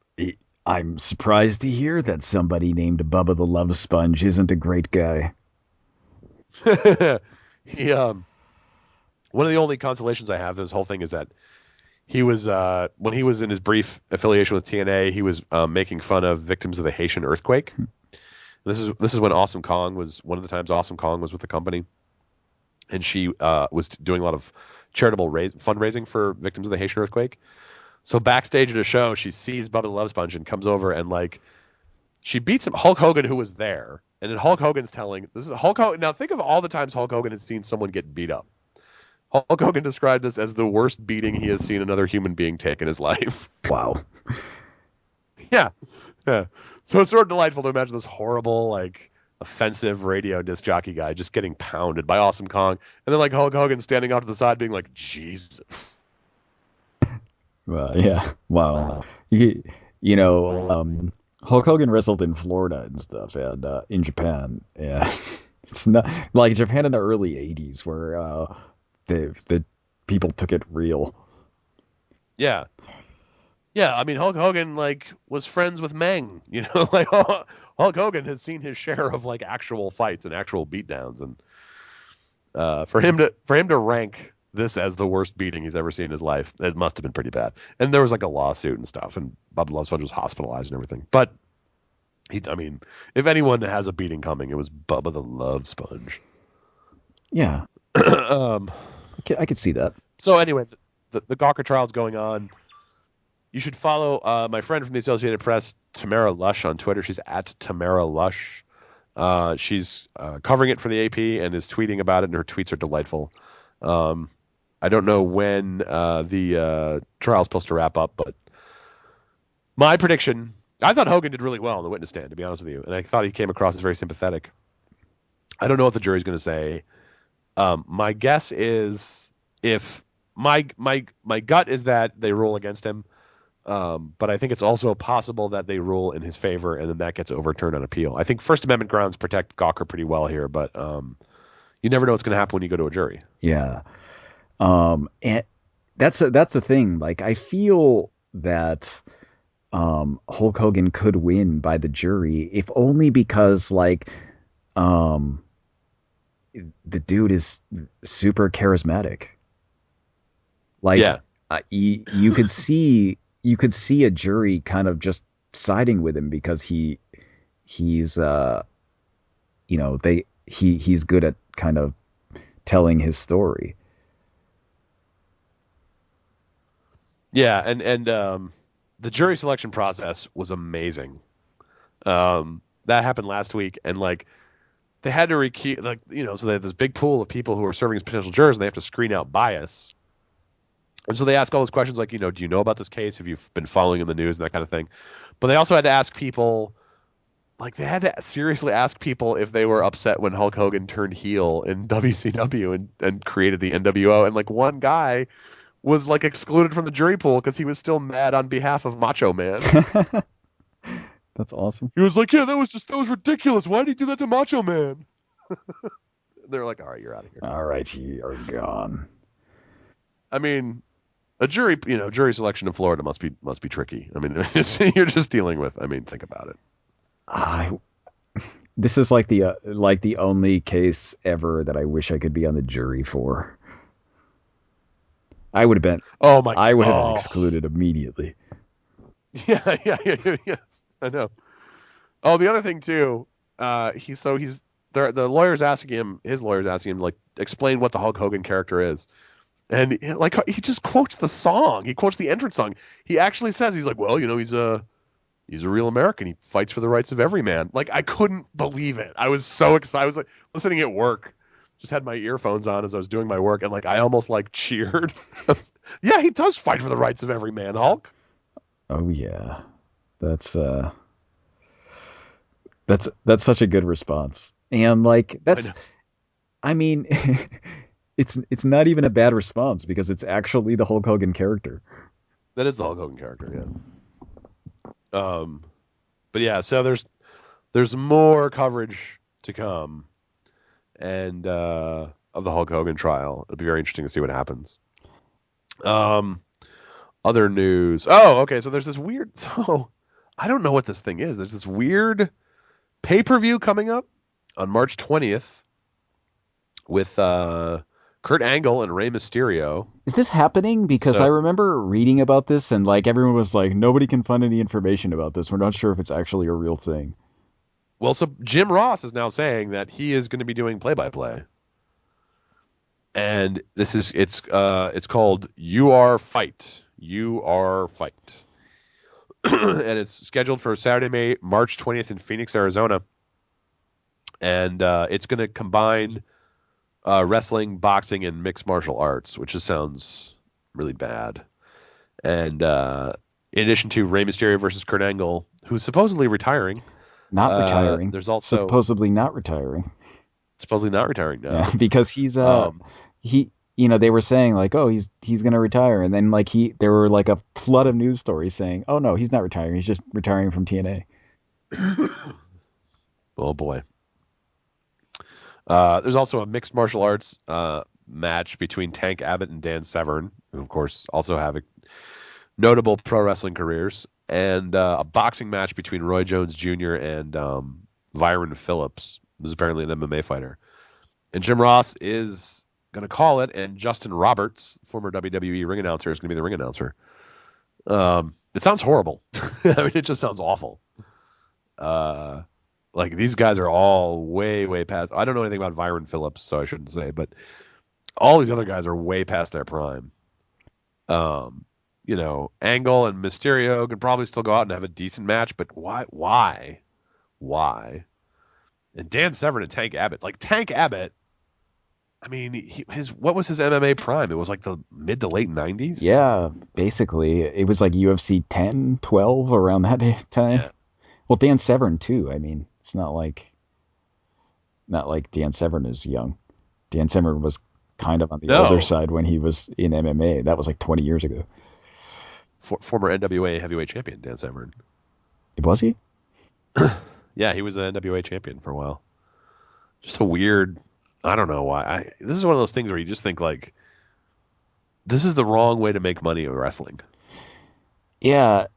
I'm surprised to hear that somebody named Bubba the Love Sponge isn't a great guy. He one of the only consolations I have this whole thing is that he was when he was in his brief affiliation with TNA, he was making fun of victims of the Haitian earthquake. This is when Awesome Kong was one of the times Awesome Kong was with the company, and she was doing a lot of charitable fundraising for victims of the Haitian earthquake. So backstage at a show, she sees Bubba the Love Sponge and comes over and like she beats him. Hulk Hogan, who was there, and then Hulk Hogan's telling this is Hulk Hogan. Now think of all the times Hulk Hogan has seen someone get beat up. Hulk Hogan described this as the worst beating he has seen another human being take in his life. Wow. Yeah. Yeah. So it's sort of delightful to imagine this horrible, like, offensive radio disc jockey guy just getting pounded by Awesome Kong. And then, like, Hulk Hogan standing off to the side being like, Jesus. Yeah. Wow. Hulk Hogan wrestled in Florida and stuff, and in Japan. Yeah. It's not like Japan in the early '80s, where the people took it real. Yeah. Yeah, I mean, Hulk Hogan, like, was friends with Meng. Like, Hulk Hogan has seen his share of, like, actual fights and actual beatdowns. And for him to rank this as the worst beating he's ever seen in his life, it must have been pretty bad. And there was like a lawsuit and stuff, and Bubba Love Sponge was hospitalized and everything. But I mean, if anyone has a beating coming, it was Bubba the Love Sponge. Yeah, um, I could see that. So anyway, the Gawker trial is going on. You should follow my friend from the Associated Press, Tamara Lush, on Twitter. She's at Tamara Lush. She's covering it for the AP and is tweeting about it, and her tweets are delightful. I don't know when the trial's supposed to wrap up, but my prediction, I thought Hogan did really well on the witness stand, to be honest with you, and I thought he came across as very sympathetic. I don't know what the jury's going to say. My guess is if my gut is that they rule against him, but I think it's also possible that they rule in his favor, and then that gets overturned on appeal. I think First Amendment grounds protect Gawker pretty well here, but you never know what's going to happen when you go to a jury. Yeah. And that's the thing. Like, I feel that Hulk Hogan could win by the jury, if only because like the dude is super charismatic. Like, Yeah. You could see a jury kind of just siding with him because he's he's good at kind of telling his story. Yeah, and the jury selection process was amazing. That happened last week, and like they had to so they have this big pool of people who are serving as potential jurors, and they have to screen out bias. And so they ask all those questions like, do you know about this case? Have you been following in the news and that kind of thing? But they also had to ask people, like they had to seriously ask people if they were upset when Hulk Hogan turned heel in WCW and created the NWO. And like one guy was like excluded from the jury pool because he was still mad on behalf of Macho Man. That's awesome. He was like, yeah, that was ridiculous. Why did he do that to Macho Man? They're like, all right, you're out of here. All right, you are gone. I mean, a jury selection in Florida must be tricky. I mean, you're just dealing with. I mean, think about it. This is like the only case ever that I wish I could be on the jury for. I would have been. Oh my! I would have been excluded immediately. Yeah, yes, I know. Oh, the other thing too. the lawyer's asking him, his lawyer's asking him like explain what the Hulk Hogan character is. And like he just quotes the song. He quotes the entrance song. He actually says he's like, well, he's a real American. He fights for the rights of every man. Like I couldn't believe it. I was so excited. I was like listening at work. Just had my earphones on as I was doing my work, and like I almost like cheered. Yeah, he does fight for the rights of every man, Hulk. Oh yeah, that's uh, that's such a good response, and like I that's know. I mean, it's not even a bad response because it's actually the Hulk Hogan character. That is the Hulk Hogan character, yeah. But yeah, so there's more coverage to come, and of the Hulk Hogan trial. It'll be very interesting to see what happens. Um, Other news. Oh, okay. So there's this weird. So I don't know what this thing is. There's this weird pay-per-view coming up on March 20th with Kurt Angle and Rey Mysterio. Is this happening? Because I So, remember reading about this and like everyone was like, nobody can find any information about this. We're not sure if it's actually a real thing. well, so Jim Ross is now saying that he is going to be doing play-by-play, and it's called You Are Fight. You Are Fight. And it's scheduled for Saturday, March 20th in Phoenix, Arizona. And it's going to combine wrestling, boxing, and mixed martial arts, which just sounds really bad. And in addition to Rey Mysterio versus Kurt Angle, who's supposedly retiring, Not retiring. there's also Supposedly not retiring. supposedly not retiring Yeah, now. because Um, he they were saying like, oh, he's gonna retire, and then like there were like a flood of news stories saying, oh no, he's not retiring. He's just retiring from TNA. oh boy. There's also a mixed martial arts match between Tank Abbott and Dan Severn, who of course also have notable pro wrestling careers, and a boxing match between Roy Jones Jr. and Byron Phillips, who's apparently an MMA fighter. And Jim Ross is going to call it, and Justin Roberts, former WWE ring announcer, is going to be the ring announcer. It sounds horrible. I mean, it just sounds awful. Uh, like these guys are all way, way past. I don't know anything about Byron Phillips, so I shouldn't say, but all these other guys are way past their prime. Um, Angle and Mysterio could probably still go out and have a decent match, but why? Why? And Dan Severn and Tank Abbott. Like Tank Abbott, I mean, what was his MMA prime? It was like the mid to late 90s. Yeah, basically, it was like UFC 10, 12 around that time. Yeah. Well, Dan Severn too. I mean, it's not like Dan Severn is young. Dan Severn was kind of on the older No, side when he was in MMA. That was like 20 years ago. former NWA heavyweight champion Dan Severn. Was he? Yeah, he was an NWA champion for a while. Just a weird. I don't know why. This is one of those things where you just think like, this is the wrong way to make money with wrestling. Yeah,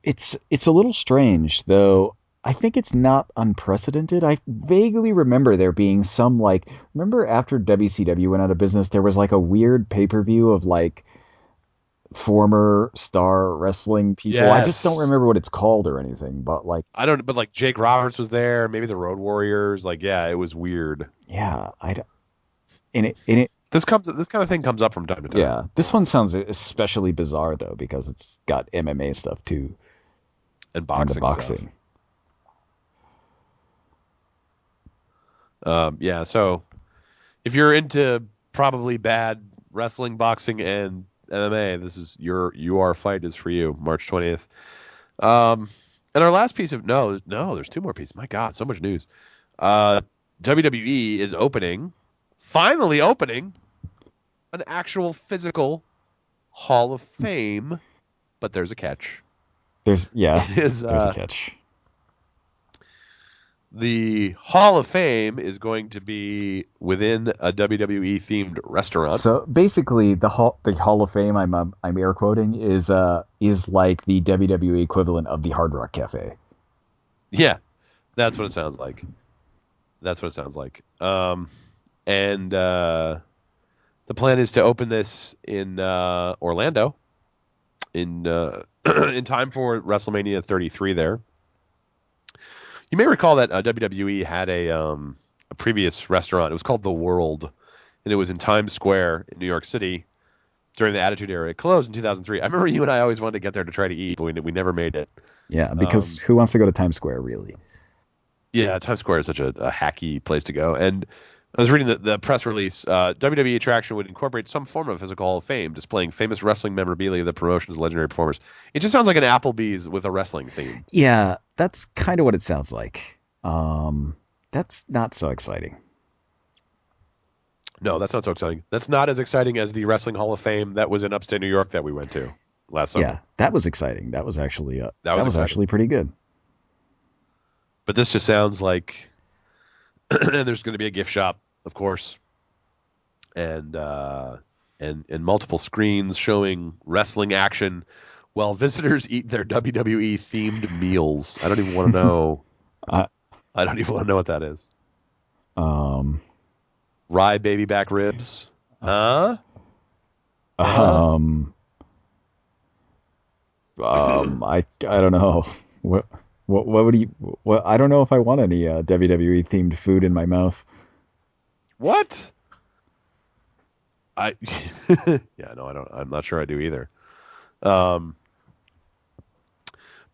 it's a little strange though. I think it's not unprecedented. I vaguely remember there being some like remember after WCW went out of business, there was like a weird pay-per-view of like former star wrestling people. I just don't Yes. remember what it's called or anything, but like I don't, but like Jake Roberts was there, maybe the Road Warriors. Like, yeah, it was weird. yeah, I don't- and it This kind of thing comes up from time to time. yeah, this one sounds especially bizarre though because it's got MMA stuff too And and the boxing stuff. boxing. Yeah, so if you're into probably bad wrestling, boxing, and MMA, this is your UR fight is for you, March 20th. Um, and our last piece of no, there's two more pieces. My God, so much news. Uh, WWE is finally opening an actual physical Hall of Fame, but there's a catch. There's yeah, It is there's a catch. the Hall of Fame is going to be within a WWE themed restaurant. So basically, the Hall of Fame I'm air quoting is like the WWE equivalent of the Hard Rock Cafe. Yeah, that's what it sounds like. That's what it sounds like. And the plan is to open this in Orlando in in time for WrestleMania 33 there. You may recall that WWE had a previous restaurant. It was called The World, and it was in Times Square in New York City during the Attitude Era. It closed in 2003. I remember you and I always wanted to get there to try to eat, but we never made it. Yeah, because Um, who wants to go to Times Square, really? yeah, Times Square is such a hacky place to go. And I was reading the press release. WWE attraction would incorporate some form of physical Hall of Fame, displaying famous wrestling memorabilia of the promotion's legendary performers. It just sounds like an Applebee's with a wrestling theme. Yeah, that's kind of what it sounds like. That's not so exciting. No, that's not so exciting. That's not as exciting as the Wrestling Hall of Fame that was in upstate New York that we went to last Yeah, summer. that was exciting. That That was was exciting. actually pretty good. But this just sounds like, and there's going to be a gift shop, of course, and and multiple screens showing wrestling action while visitors eat their WWE themed meals. I don't even want to know. uh, I don't even want to know what that is. um, Rye baby back ribs, huh? Huh? um, I don't know. What would you? What I don't know if I want any WWE themed food in my mouth. What? I yeah, no, I don't. I'm not sure I do either. Um,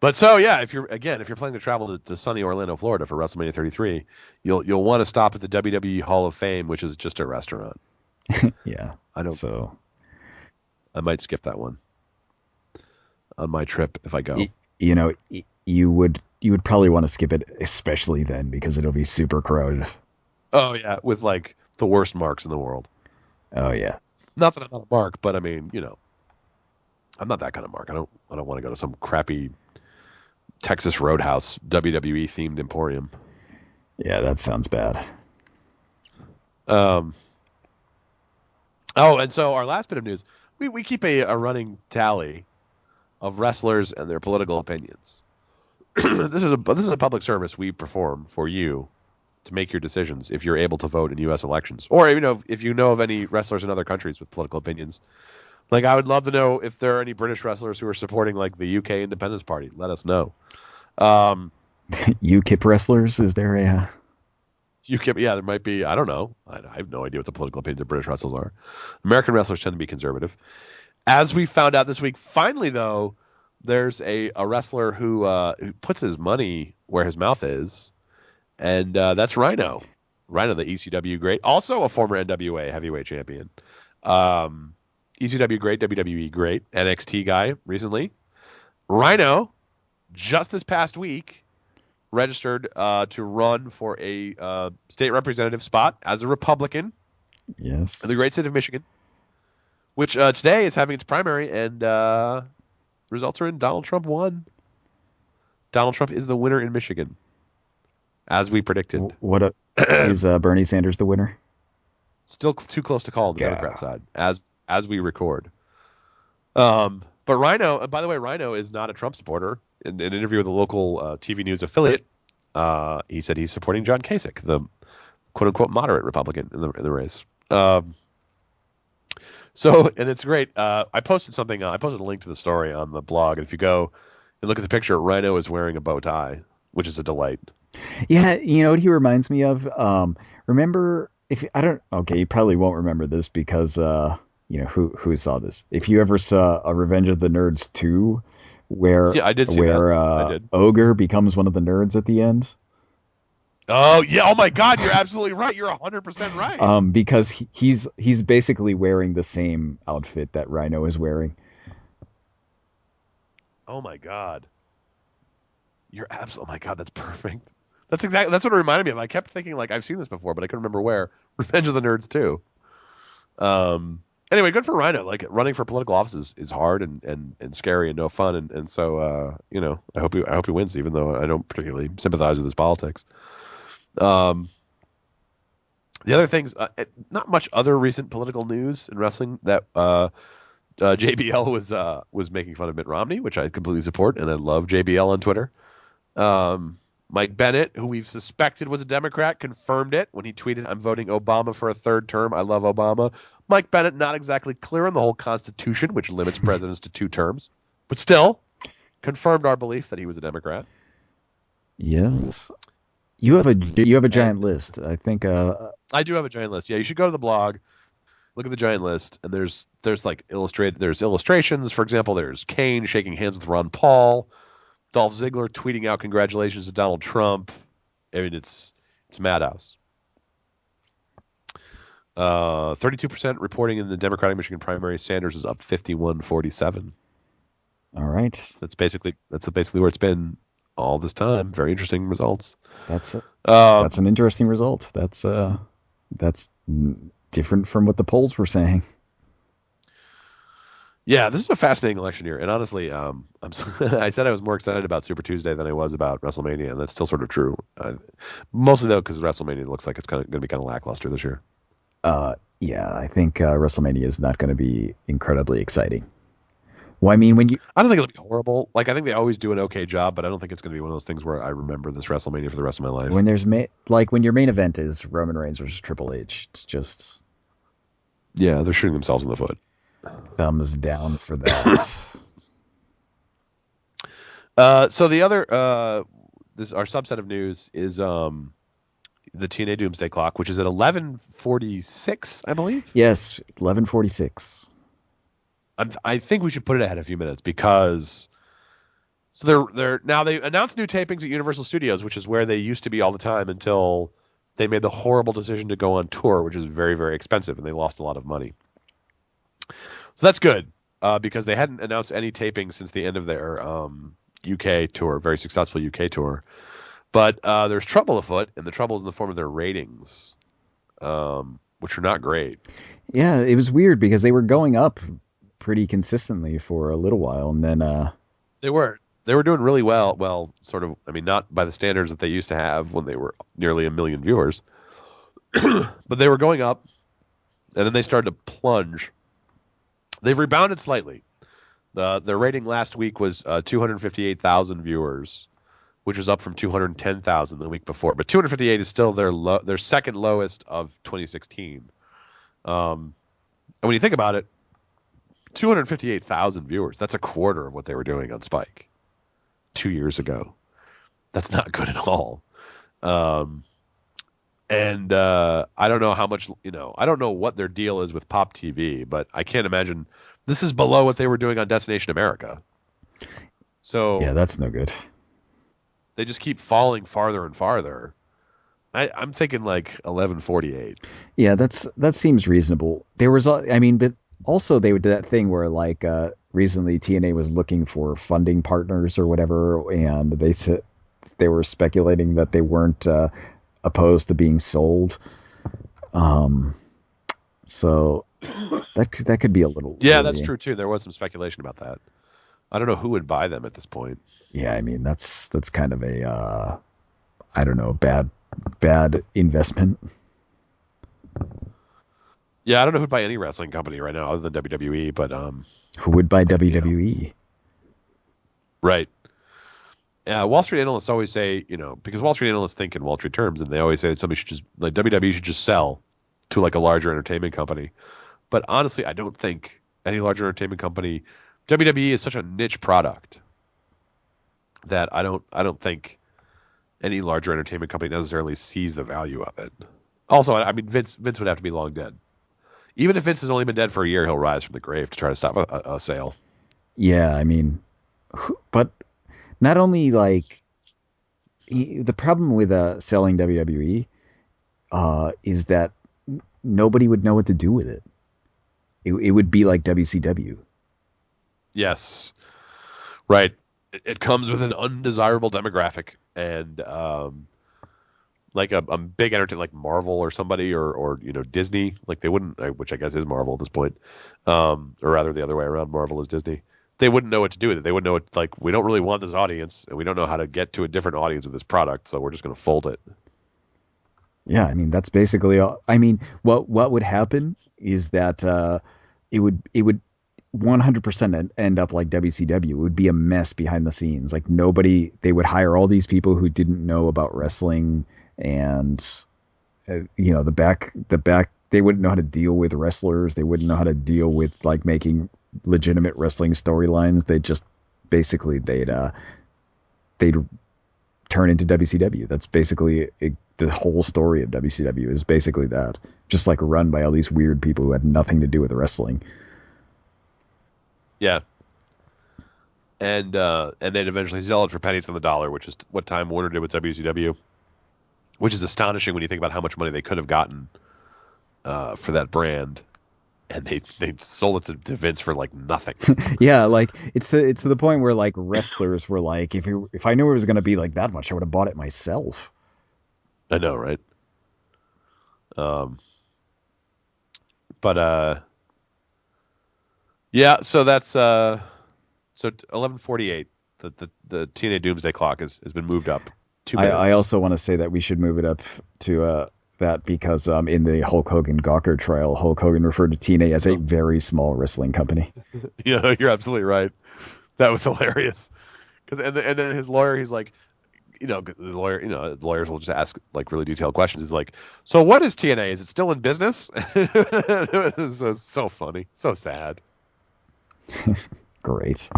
but so yeah, if you're planning to travel to sunny Orlando, Florida for WrestleMania 33, you'll want to stop at the WWE Hall of Fame, which is just a restaurant. Yeah. I don't. So I might skip that one on my trip if I go. y- you know, you would probably want to skip it, especially then because it'll be super crowded. Oh yeah, with like the worst marks in the world. Oh yeah. Not that I'm not a mark, but I mean, I'm not that kind of mark. I don't want to go to some crappy Texas Roadhouse WWE themed emporium. Yeah, that sounds bad. Um, oh, and so our last bit of news, we keep a running tally of wrestlers and their political opinions. This is a public service we perform for you to make your decisions if you're able to vote in U.S. elections, or if you know of any wrestlers in other countries with political opinions. Like I would love to know if there are any British wrestlers who are supporting like the UK Independence Party. Let us know. Um, UKIP wrestlers, is there a UKIP, yeah, there might be. I don't know. I have no idea what the political opinions of British wrestlers are. American wrestlers tend to be conservative. As we found out this week, finally though, there's a wrestler who puts his money where his mouth is, and that's Rhino. Rhino, the ECW great, also a former NWA heavyweight champion. Um, ECW great, WWE great, NXT guy recently. Rhino, just this past week, registered to run for a state representative spot as a Republican in the yes? great state of Michigan, which today is having its primary, and results are in. Donald Trump won. Donald Trump is the winner in Michigan, as we predicted. What is Bernie Sanders the winner? Still too close to call on the Democrat Yeah. side, as we record. But Rhino, and by the way, Rhino is not a Trump supporter. In an interview with a local TV news affiliate, he said he's supporting John Kasich, the quote unquote moderate Republican in the race. So, and it's great. I posted something. I posted a link to the story on the blog, and if you go and look at the picture, Rhino is wearing a bow tie, which is a delight. Yeah, you know what he reminds me of? Remember if I don't okay, you probably won't remember this because you know who saw this. If you ever saw a Revenge of the Nerds 2 Yeah, I did see that. where I did. Ogre becomes one of the nerds at the end? Oh yeah. Oh my God, you're absolutely right. You're 100% right. Because he's basically wearing the same outfit that Rhino is wearing. Oh my God. You're absolutely. Oh my God, that's perfect. That's what it reminded me of. I kept thinking like I've seen this before, but I couldn't remember where. Revenge of the Nerds too. Um. Anyway, good for Rhino. Like running for political office is hard and scary and no fun. And so I hope he wins, even though I don't particularly sympathize with his politics. Um. The other things, not much other recent political news in wrestling that JBL was making fun of Mitt Romney, which I completely support, and I love JBL on Twitter. Mike Bennett, who we've suspected was a Democrat, confirmed it when he tweeted, "I'm voting Obama for a third term. I love Obama." Mike Bennett, not exactly clear on the whole Constitution, which limits presidents to 2 terms, but still confirmed our belief that he was a Democrat. Yes. you have a giant And list. I think I do have a giant list. Yeah, you should go to the blog, look at the giant list, and there's like there's illustrations. For example, there's Kane shaking hands with Ron Paul, Dolph Ziggler tweeting out congratulations to Donald Trump. I mean, it's madhouse. 32% reporting in the Democratic Michigan primary. Sanders is up 51-47. all right. That's basically where it's been all this time. Very interesting results. That's Um, that's an interesting result. That's different from what the polls were saying. yeah, this is a fascinating election year, and honestly, I said I was more excited about Super Tuesday than I was about WrestleMania, and that's still sort of true. Mostly though, because WrestleMania looks like it's kind of going to be kind of lackluster this year. Yeah, I think WrestleMania is not going to be incredibly exciting. Well, I mean, when you I don't think it'll be horrible. Like I think they always do an okay job, but I don't think it's going to be one of those things where I remember this WrestleMania for the rest of my life. when there's like when your main event is Roman Reigns versus Triple H, it's just Yeah, they're shooting themselves in the foot. thumbs down for that. So the other this our subset of news is the TNA Doomsday Clock, which is at 11:46, I believe. Yes, 11:46. I think we should put it ahead a few minutes because they're now they announced new tapings at Universal Studios, which is where they used to be all the time until they made the horrible decision to go on tour, which is very very expensive, and they lost a lot of money. So that's good because they hadn't announced any tapings since the end of their UK tour, very successful UK tour. But there's trouble afoot, and the trouble is in the form of their ratings, which are not great. Yeah, it was weird because they were going up pretty consistently for a little while, and then They were doing really well. Well, sort of. I mean, not by the standards that they used to have when they were nearly a million viewers, but they were going up, and then they started to plunge. They've rebounded slightly. Their rating last week was 258,000 viewers, which was up from 210,000 the week before. But 258 is still their second lowest of 2016. And when you think about it, 258,000 viewers, that's a quarter of what they were doing on Spike 2 years ago. That's not good at all. Um, and I don't know how much, I don't know what their deal is with Pop TV, but I can't imagine this is below what they were doing on Destination America. yeah, So that's no good. they just keep falling farther and farther. I'm thinking like 11:48. Yeah, that seems reasonable. There was, I mean, but also they would do that thing where like recently TNA was looking for funding partners or whatever, and they said they were speculating that they weren't opposed to being sold. Um, so that could be a little Yeah, that's worrying. true too. There was some speculation about that. I don't know who would buy them at this point. Yeah, I mean that's kind of a I don't know, bad investment. Yeah, I don't know who'd buy any wrestling company right now other than WWE, but Who would buy you know, WWE? right. Wall Street analysts always say, because Wall Street analysts think in Wall Street terms, and they always say that somebody should just like WWE should just sell to like a larger entertainment company. But honestly, I don't think any larger entertainment company. WWE is such a niche product that I don't think any larger entertainment company necessarily sees the value of it. Also, I mean, Vince would have to be long dead. Even if Vince has only been dead for a year, he'll rise from the grave to try to stop a sale. Yeah, I mean, but not only like the problem with selling WWE is that nobody would know what to do with it. It would be like WCW. Yes, right. It comes with an undesirable demographic, and like a big entertainer like Marvel or somebody or Disney, like they wouldn't, which I guess is Marvel at this point, or rather the other way around, Marvel is Disney. They wouldn't know what to do with it. They wouldn't know what, like, we don't really want this audience, and we don't know how to get to a different audience with this product, so we're just going to fold it. Yeah, I mean that's basically all. I mean, what would happen is that it would 100% end up like WCW. It would be a mess behind the scenes. Like nobody, they would hire all these people who didn't know about wrestling, and the back they wouldn't know how to deal with wrestlers. They wouldn't know how to deal with like making legitimate wrestling storylines. They'd just basically they'd turn into WCW. That's basically the whole story of WCW is basically that, just like run by all these weird people who had nothing to do with wrestling. Yeah, and then eventually sell it for pennies on the dollar, which is what Time Warner did with WCW, which is astonishing when you think about how much money they could have gotten for that brand, and they sold it to Vince for like nothing. Yeah, like it's to the point where like wrestlers were like, if I knew it was gonna be like that much, I would have bought it myself. I know, right? Um, but yeah. So that's 11:48. The TNA Doomsday Clock has been moved up two I minutes. also want to say that we should move it up to that because in the Hulk Hogan Gawker trial, Hulk Hogan referred to TNA as a very small wrestling company. You know, you're absolutely right. That was hilarious. Because and then his lawyer, he's like, his lawyer, lawyers will just ask like really detailed questions. He's like, so what is TNA? Is it still in business? It was so funny, so sad. Great.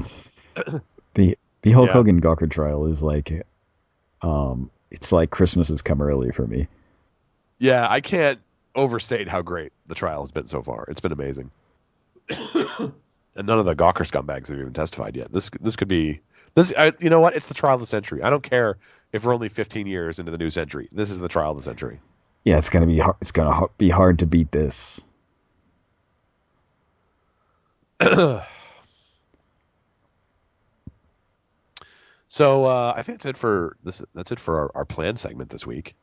The Hulk Yeah, Hogan Gawker trial is like it's like Christmas has come early for me. yeah. I can't overstate how great the trial has been so far. It's been amazing, and none of the Gawker scumbags have even testified yet. This could be this. You know what? It's the trial of the century. I don't care if we're only 15 years into the new century. This is the trial of the century. Yeah, it's gonna be hard. It's gonna be hard to beat this. So I think that's it for this. That's it for our planned segment this week.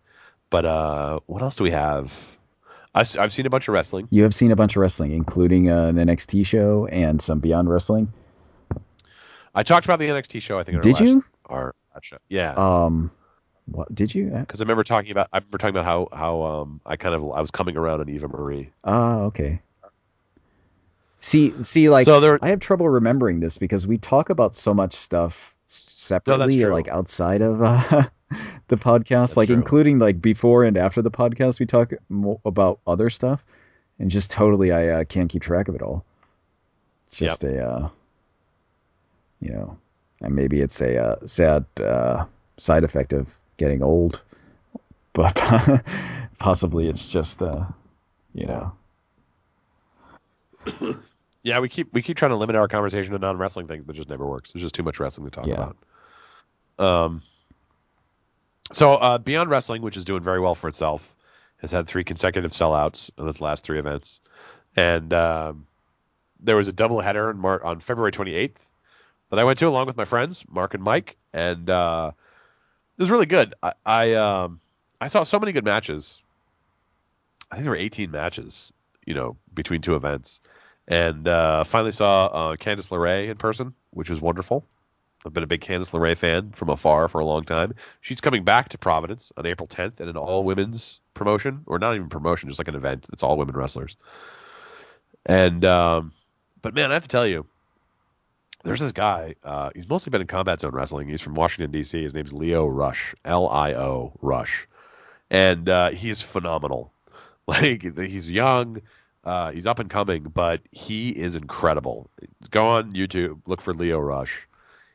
But what else do we have? I've seen a bunch of wrestling. You have seen a bunch of wrestling, including an NXT show and some Beyond Wrestling. I talked about the NXT show. I think in Did you? our last show. Yeah, What did you? because I remember talking about how I was coming around on Eva Marie. Okay. See, like So there, I have trouble remembering this because we talk about so much stuff no, that's separately, like true. outside of the podcast, That's like true. including like before and after the podcast, we talk about other stuff, and just totally, I can't keep track of it all. It's Yep. just a, you know, and maybe it's a sad side effect of getting old, but possibly it's just, you know, Yeah, we keep trying to limit our conversation to non wrestling things, but it just never works. There's just too much wrestling to talk yeah. about. Um, so Beyond Wrestling, which is doing very well for itself, has had three consecutive sellouts in its last three events, and there was a double header on February 28th that I went to along with my friends Mark and Mike, and it was really good. I saw so many good matches. I think there were 18 matches, between two events, and finally saw Candice LeRae in person, which was wonderful. I've been a big Candice LeRae fan from afar for a long time. She's coming back to Providence on April 10th in an all women's promotion, or not even promotion, just like an event. It's all women wrestlers. And but man, I have to tell you, there's this guy. He's mostly been in Combat Zone Wrestling. He's from Washington D.C. His name's Leo Rush, Lio Rush, and he's phenomenal. Like he's young, he's up and coming, but he is incredible. Go on YouTube, look for Leo Rush.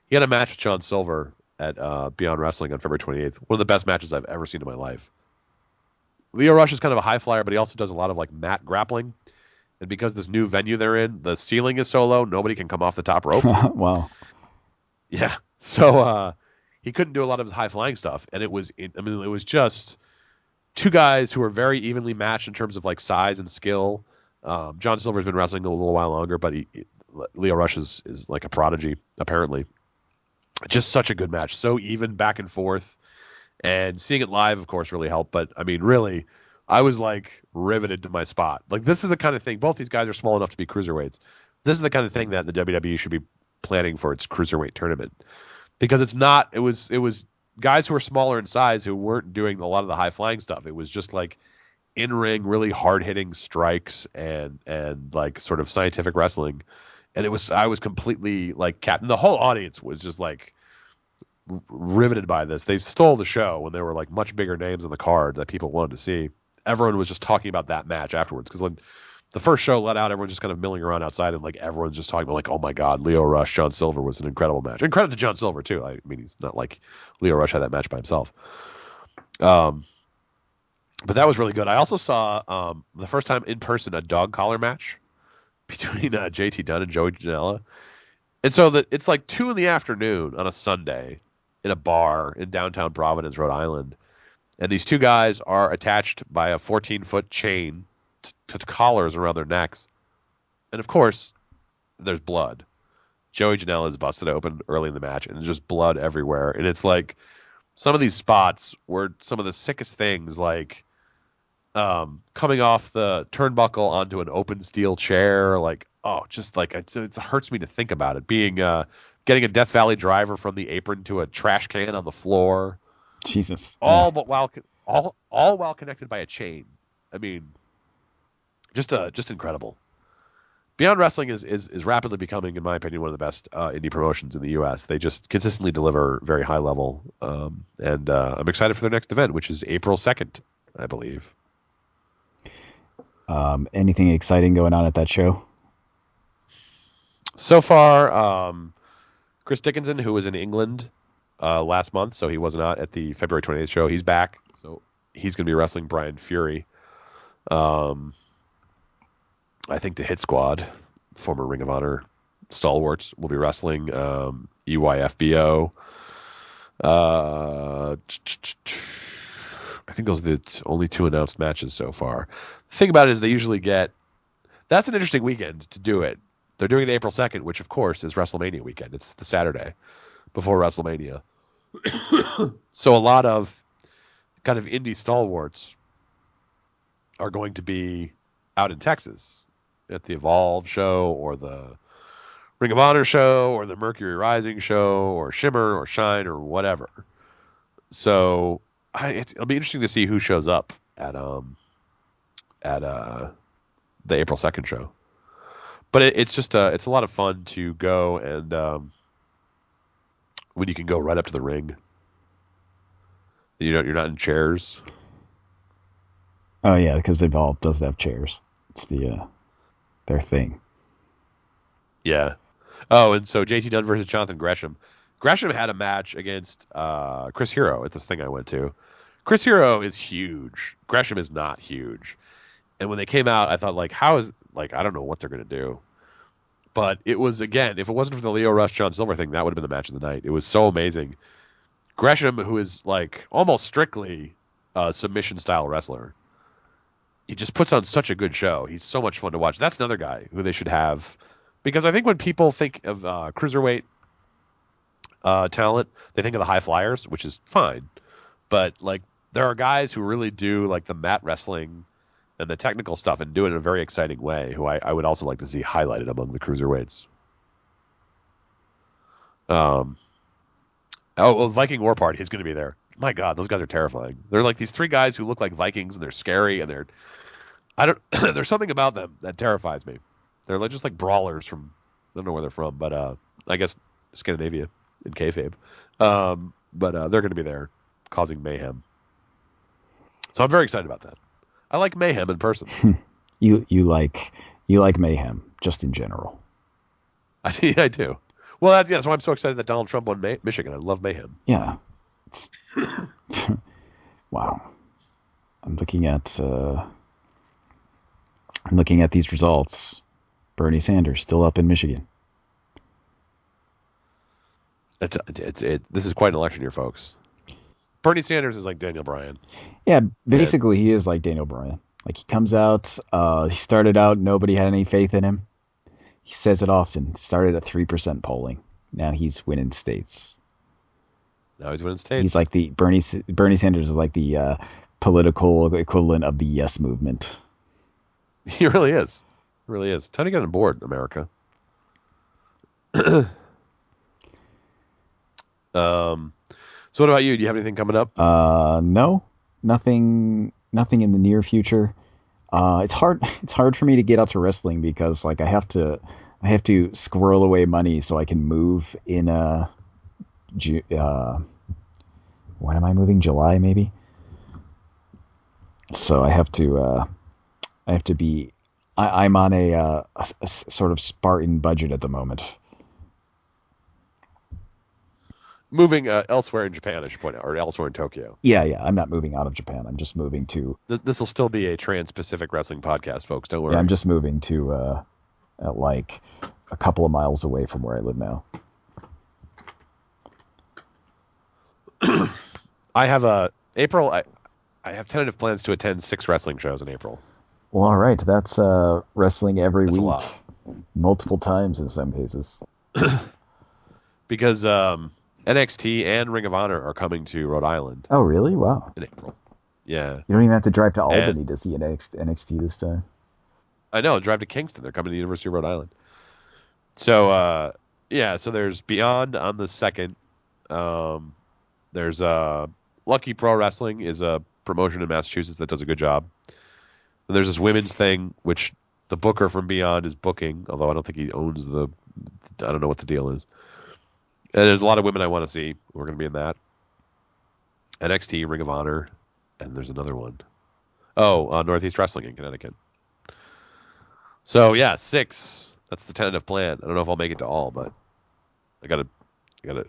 He had a match with John Silver at Beyond Wrestling on February 28th. One of the best matches I've ever seen in my life. Leo Rush is kind of a high flyer, but he also does a lot of like mat grappling. And because this new venue they're in, the ceiling is so low, nobody can come off the top rope. Wow. Yeah. So he couldn't do a lot of his high flying stuff. And it was just two guys who are very evenly matched in terms of like size and skill. John Silver's been wrestling a little while longer, but Leo Rush is like a prodigy, apparently. Just such a good match. So even back and forth. And seeing it live, of course, really helped. But I mean, really, I was like riveted to my spot. Like, this is the kind of thing, both these guys are small enough to be cruiserweights. This is the kind of thing that the WWE should be planning for its cruiserweight tournament. Because it was guys who were smaller in size who weren't doing a lot of the high flying stuff. It was just like in ring, really hard hitting strikes and like sort of scientific wrestling. And I was completely like the whole audience was just like riveted by this. They stole the show when there were like much bigger names on the card that people wanted to see. Everyone was just talking about that match afterwards because the first show let out, everyone's just kind of milling around outside, and like everyone's just talking about like, oh my god, Lio Rush, John Silver was an incredible match. And credit to John Silver too. I mean, he's not like Lio Rush had that match by himself. Um, but that was really good. I also saw the first time in person a dog collar match between JT Dunn and Joey Janela. And so it's like 2 in the afternoon on a Sunday in a bar in downtown Providence, Rhode Island. And these two guys are attached by a 14-foot chain to collars around their necks. And of course, there's blood. Joey Janela is busted open early in the match, and there's just blood everywhere. And it's like some of these spots were some of the sickest things, like coming off the turnbuckle onto an open steel chair, like just like it hurts me to think about it. Being getting a Death Valley driver from the apron to a trash can on the floor, Jesus. all while connected by a chain. I mean, just incredible. Beyond Wrestling is rapidly becoming, in my opinion, one of the best indie promotions in the U.S. They just consistently deliver very high level, and I'm excited for their next event, which is April 2nd, I believe. Anything exciting going on at that show? So far, Chris Dickinson, who was in England last month, so he was not at the February 28th show, he's back. So he's going to be wrestling Brian Fury. I think the Hit Squad, former Ring of Honor stalwarts, will be wrestling EYFBO. I think those are the only 2 announced matches so far. The thing about it is they usually get... That's an interesting weekend to do it. They're doing it April 2nd, which, of course, is WrestleMania weekend. It's the Saturday before WrestleMania. So a lot of kind of indie stalwarts are going to be out in Texas at the Evolve show or the Ring of Honor show or the Mercury Rising show or Shimmer or Shine or whatever. So it'll be interesting to see who shows up at the April 2nd show. But it's just it's a lot of fun to go and when you can go right up to the ring. You're not in chairs. Oh yeah, because Evolve doesn't have chairs. It's their thing. Yeah. Oh, and so JT Dunn versus Jonathan Gresham. Gresham had a match against Chris Hero at this thing I went to. Chris Hero is huge. Gresham is not huge. And when they came out, I thought, like, I don't know what they're going to do. But it was, again, if it wasn't for the Lio Rush John Silver thing, that would have been the match of the night. It was so amazing. Gresham, who is, like, almost strictly a submission-style wrestler, he just puts on such a good show. He's so much fun to watch. That's another guy who they should have. Because I think when people think of cruiserweight talent, they think of the high flyers, which is fine. But, like, there are guys who really do, like, the mat wrestling and the technical stuff and do it in a very exciting way, who I would also like to see highlighted among the cruiserweights. Viking War Party is going to be there. My God, those guys are terrifying. They're like these 3 guys who look like Vikings, and they're scary, and there's something about them that terrifies me. They're just like brawlers from, I don't know where they're from, but I guess Scandinavia in kayfabe. But they're going to be there causing mayhem. So I'm very excited about that. I like mayhem in person. You like mayhem just in general. I do. Well, that's why I'm so excited that Donald Trump won Michigan. I love mayhem. Yeah. Wow. I'm looking at these results. Bernie Sanders still up in Michigan. This is quite an election year, folks. Bernie Sanders is like Daniel Bryan. Yeah, basically he is like Daniel Bryan. Like he comes out, he started out, nobody had any faith in him. He says it often. Started at 3% polling. Now he's winning states. He's like the Bernie Sanders is like the political equivalent of the Yes movement. He really is. It really is. Time to get on board, America. So what about you? Do you have anything coming up? No, nothing in the near future. It's hard for me to get out to wrestling because like I have to squirrel away money so I can move in when am I moving? July maybe. So I have to be I'm on a sort of Spartan budget at the moment. Moving elsewhere in Japan, I should point out, or elsewhere in Tokyo. Yeah. I'm not moving out of Japan. I'm just moving to. This will still be a Trans-Pacific Wrestling podcast, folks. Don't Yeah, I'm worry. just moving to like a couple of miles away from where I live now. I have April. I have tentative plans to attend 6 wrestling shows in April. Well, all right. That's wrestling every That's a week, lot multiple times in some cases. because NXT and Ring of Honor are coming to Rhode Island Oh, really? Wow. in April. Yeah, You don't even have to drive to and Albany to see NXT this time. I know. Drive to Kingston. They're coming to the University of Rhode Island. So yeah. So there's Beyond on the 2nd. There's Lucky Pro Wrestling is a promotion in Massachusetts that does a good job. And there's this women's thing, which the booker from Beyond is booking, although I don't think he owns the. I don't know what the deal is. And there's a lot of women I want to see. We're going to be in that. NXT, Ring of Honor, and there's another one. Oh, Northeast Wrestling in Connecticut. So yeah, 6. That's the tentative plan. I don't know if I'll make it to all, but I gotta.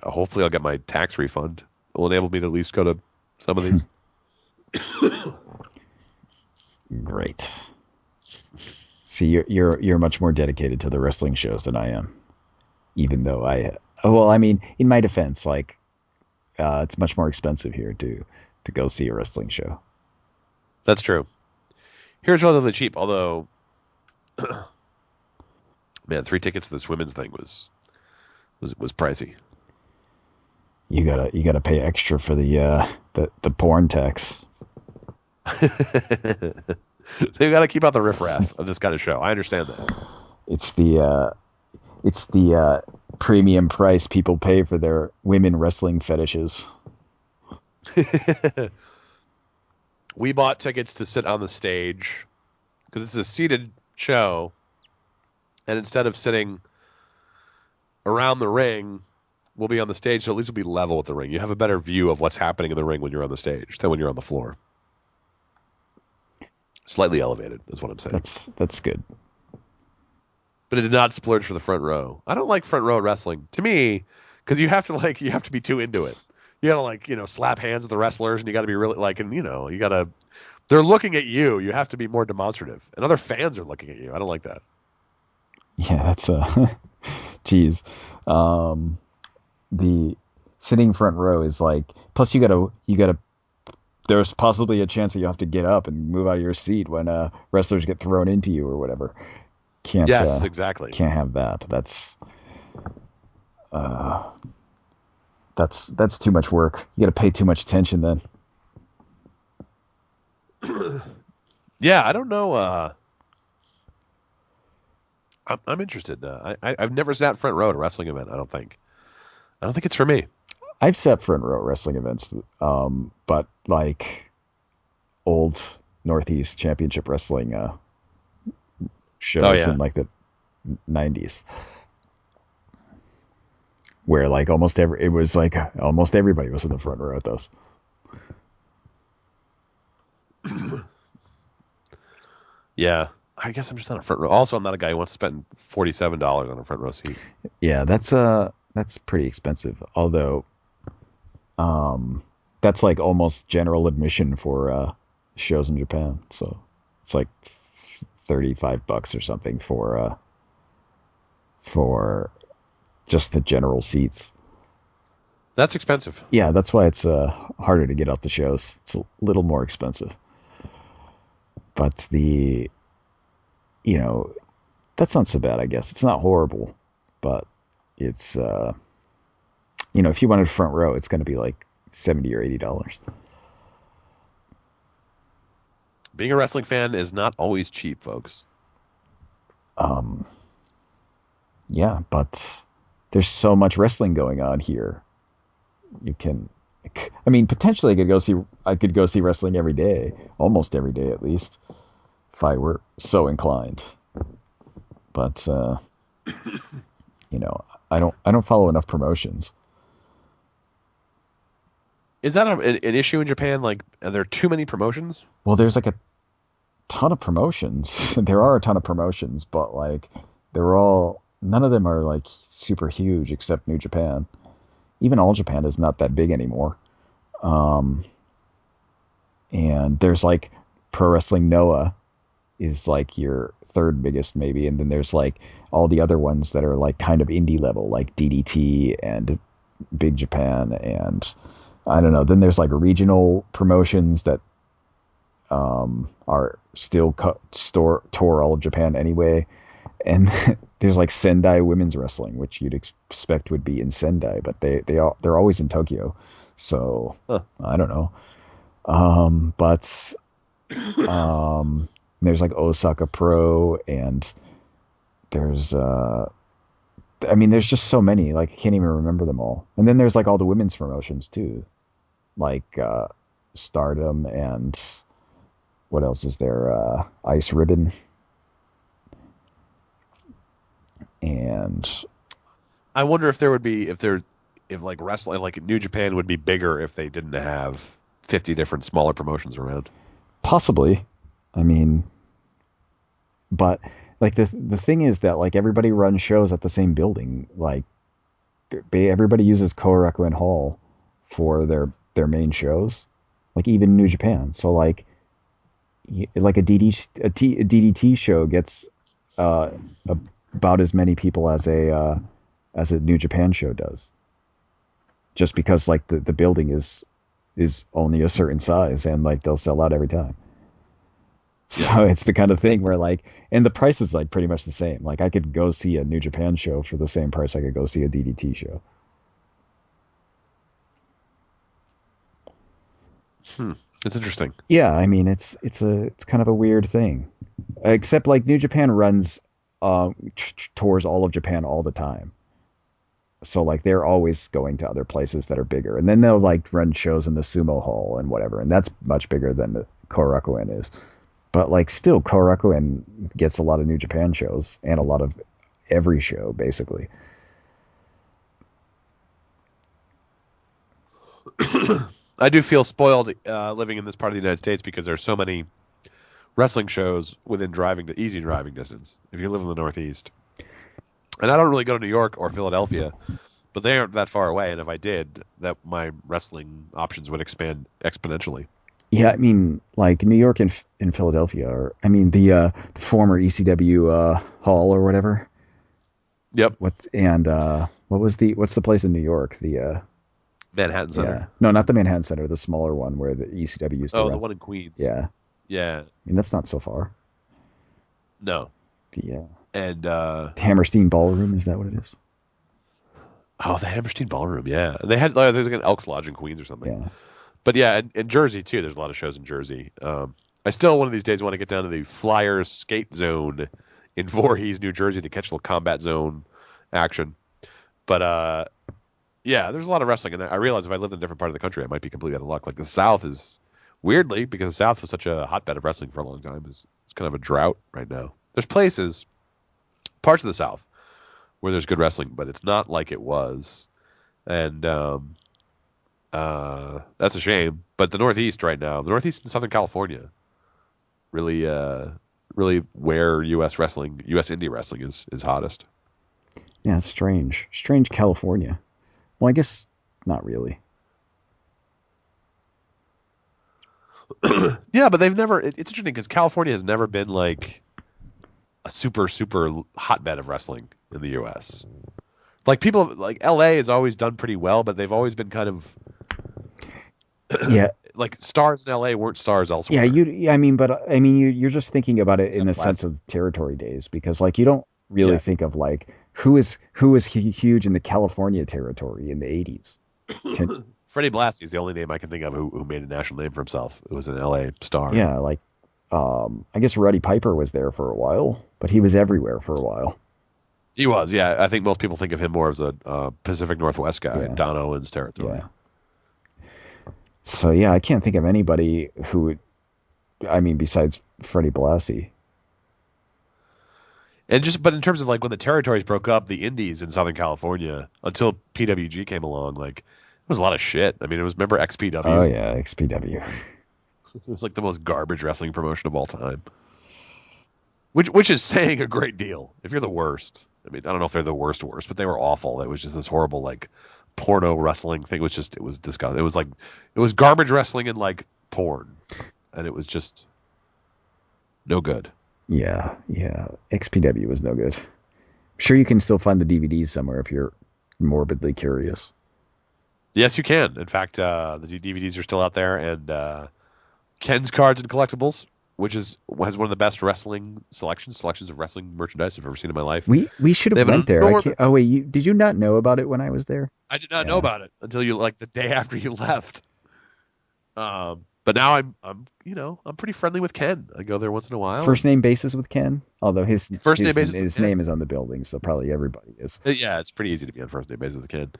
Hopefully, I'll get my tax refund. It will enable me to at least go to some of these. Great. See, you're much more dedicated to the wrestling shows than I am. Even though well, I mean, in my defense, like, it's much more expensive here to go see a wrestling show. That's true. Here's relatively cheap, although, man, 3 tickets to this women's thing was pricey. You gotta pay extra for the porn tax. They've got to keep out the riffraff of this kind of show. I understand that. It's the premium price people pay for their women wrestling fetishes. We bought tickets to sit on the stage because it's a seated show, and instead of sitting around the ring, we'll be on the stage, so at least we'll be level with the ring. You have a better view of what's happening in the ring when you're on the stage than when you're on the floor. Slightly elevated is what I'm saying. That's good. But it did not splurge for the front row. I don't like front row wrestling. To me, because you have to be too into it. You gotta slap hands with the wrestlers, and you gotta be really they're looking at you. You have to be more demonstrative. And other fans are looking at you. I don't like that. Yeah, that's geez. The sitting front row is like, plus you gotta there's possibly a chance that you have to get up and move out of your seat when wrestlers get thrown into you or whatever. Yes, exactly. Can't have that. Uh, that's too much work. You got to pay too much attention then. Yeah, I don't know. I'm interested. I've never sat front row at a wrestling event. I don't think it's for me. I've sat front row wrestling events, but like old Northeast Championship Wrestling shows Yeah. in like the 90s, where like almost everybody was in the front row at those. Yeah, I guess I'm just not a front row. Also, I'm not a guy who wants to spend $47 on a front row seat. Yeah, that's pretty expensive. Although, that's like almost general admission for shows in Japan. So it's like $35 or something for just the general seats. That's expensive. Yeah, that's why it's harder to get out the shows. It's a little more expensive. But that's not so bad, I guess. It's not horrible, but it's if you wanted front row, it's going to be like $70 or $80. Being a wrestling fan is not always cheap, folks. Yeah, but there's so much wrestling going on here. Potentially I could go see wrestling every day, almost every day at least, if I were so inclined. But I don't follow enough promotions. Is that an issue in Japan? Like, are there too many promotions? Well, there's like a ton of promotions. There are a ton of promotions, but like none of them are like super huge except New Japan. Even All Japan is not that big anymore. Um, and there's like Pro Wrestling Noah is like your third biggest maybe, and then there's like all the other ones that are like kind of indie level, like DDT and Big Japan, and I don't know. Then there's like regional promotions that are still tour all of Japan anyway, and there's like Sendai Women's Wrestling, which you'd expect would be in Sendai, but they're always in Tokyo, so Huh. I don't know. But there's like Osaka Pro, and there's I mean, there's just so many. Like I can't even remember them all. And then there's like all the women's promotions too, like Stardom and what else is there? Ice Ribbon and I wonder if there would be if like wrestling like New Japan would be bigger if they didn't have 50 different smaller promotions around. possibly. I mean, but like the thing is that like everybody runs shows at the same building. Like everybody uses Korakuen Hall for their main shows. Like even New Japan. So like a DDT show gets uh, about as many people as a New Japan show does, just because like the building is only a certain size and like they'll sell out every time. Yeah. So it's the kind of thing where like, and the price is like pretty much the same. Like I could go see a New Japan show for the same price I could go see a DDT show. Hmm. It's interesting. Yeah, I mean it's kind of a weird thing. Except like New Japan runs tours all of Japan all the time. So like they're always going to other places that are bigger. And then they'll like run shows in the Sumo Hall and whatever, and that's much bigger than the Korakuen is. But like still Korakuen gets a lot of New Japan shows and a lot of every show basically. I do feel spoiled living in this part of the United States because there's so many wrestling shows within easy driving distance if you live in the Northeast. And I don't really go to New York or Philadelphia, but they aren't that far away. And if I did, that my wrestling options would expand exponentially. Yeah, I mean, like New York and Philadelphia, or I mean the former ECW hall or whatever. Yep, What's the place in New York? The Manhattan Center. yeah, no, not the Manhattan Center, the smaller one where the ECW used to Oh, the run. one in Queens. Yeah, I Yeah, mean that's not so far. no, The and Hammerstein Ballroom, is that what it is? oh, the Hammerstein Ballroom. Yeah, they had there's like an Elks Lodge in Queens or something. Yeah, But yeah, and Jersey too. There's a lot of shows in Jersey. I still one of these days want to get down to the Flyers Skate Zone in Voorhees, New Jersey, to catch a little Combat Zone action. But yeah, there's a lot of wrestling, and I realize if I lived in a different part of the country, I might be completely out of luck. Like the South is weirdly because the South was such a hotbed of wrestling for a long time. It's kind of a drought right now. There's places, parts of the South, where there's good wrestling, but it's not like it was, and that's a shame. But the Northeast right now, the Northeast and Southern California, really, really where U.S. indie wrestling is hottest. yeah, it's strange California. Well, I guess not really. Yeah, but they've never. It's interesting because California has never been like a super hotbed of wrestling in the U.S. Like people like L.A. has always done pretty well, but they've always been kind of Yeah, like stars in L.A. weren't stars yeah, elsewhere, I mean, but I mean, you're just thinking about it in the except sense last. of territory days because like you don't really Yeah, think of like who is huge in the California territory in the 80s. Can Freddie Blassie is the only name I can think of who made a national name for himself. It was an L.A. star. Yeah, like I guess Roddy Piper was there for a while, but he was everywhere for a while. He was, yeah. I think most people think of him more as a Pacific Northwest guy, Yeah, Don Owens territory. yeah. So yeah, I can't think of anybody who would, I mean, besides Freddie Blassie. And but in terms of like when the territories broke up, the Indies in Southern California until PWG came along, like it was a lot of shit. I mean, Oh XPW. yeah, XPW. It was like the most garbage wrestling promotion of all time. which is saying a great deal. If you're the worst, I mean, I don't know if they're the worst, but they were awful. It was just this horrible like porno wrestling thing. It was disgusting. It was garbage wrestling and like porn, and it was just no good. Yeah, yeah. XPW was no good. I'm sure you can still find the DVDs somewhere if you're morbidly curious. Yes, you can. In fact, the DVDs are still out there, and Ken's Cards and Collectibles, which has one of the best wrestling selections of wrestling merchandise I've ever seen in my life. We should They have have went an there. I can't. enormous. Oh wait, did you not know about it when I was there? I did not know Yeah. about it until you like the day after you left. But now I'm pretty friendly with Ken. I go there once in a while, First and name basis with Ken, although first name basis with his Ken. name is on the building, so probably everybody is. Yeah, it's pretty easy to be on first name basis with Ken.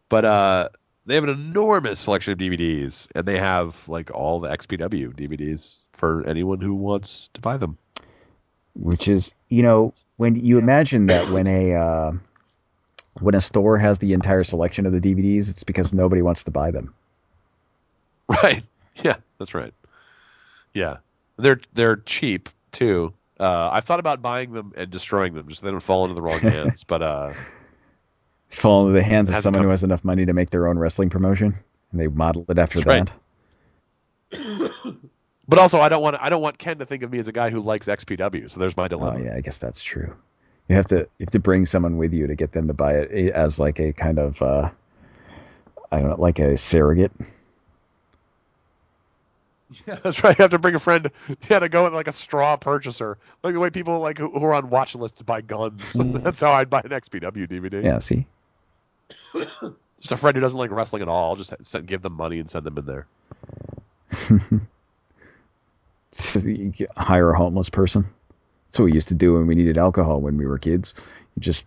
But they have an enormous selection of DVDs, and they have like all the XPW DVDs for anyone who wants to buy them. Which is, when you imagine that when a store has the entire selection of the DVDs, it's because nobody wants to buy them. Right. Yeah, that's right. Yeah. They're cheap too. I've thought about buying them and destroying them just so they don't fall into the wrong hands, but Fall into the hands it of hasn't someone who come. has enough money to make their own wrestling promotion, and they modeled it after That's right. that. But also I don't want Ken to think of me as a guy who likes XPW, so there's my Oh dilemma. yeah, I guess that's true. You have to bring someone with you to get them to buy it as like a kind of I don't know, like a surrogate. Yeah, that's right. You have to bring a friend. You had to go with like a straw purchaser, like the way people like who are on watch lists buy guns. Yeah. That's how I'd buy an XPW DVD. Yeah, see, Just a friend who doesn't like wrestling at all. I'll just give them money and send them in there. hire a homeless person. That's what we used to do when we needed alcohol when we were kids. You just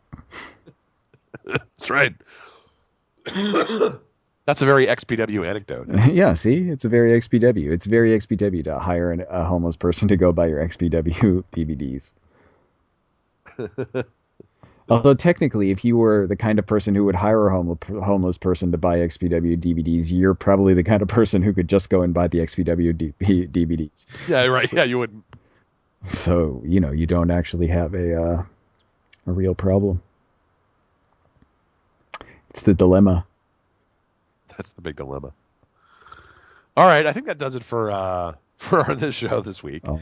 That's right. That's a very XPW anecdote. yeah, see, it's a very XPW. It's very XPW to hire a homeless person to go buy your XPW DVDs. Although technically, if you were the kind of person who would hire a homeless person to buy XPW DVDs, you're probably the kind of person who could just go and buy the XPW DVDs. Yeah, right. So, Yeah, you wouldn't. so you don't actually have a real problem. It's the dilemma. That's the big dilemma. All right, I think that does it for this show this week. Oh,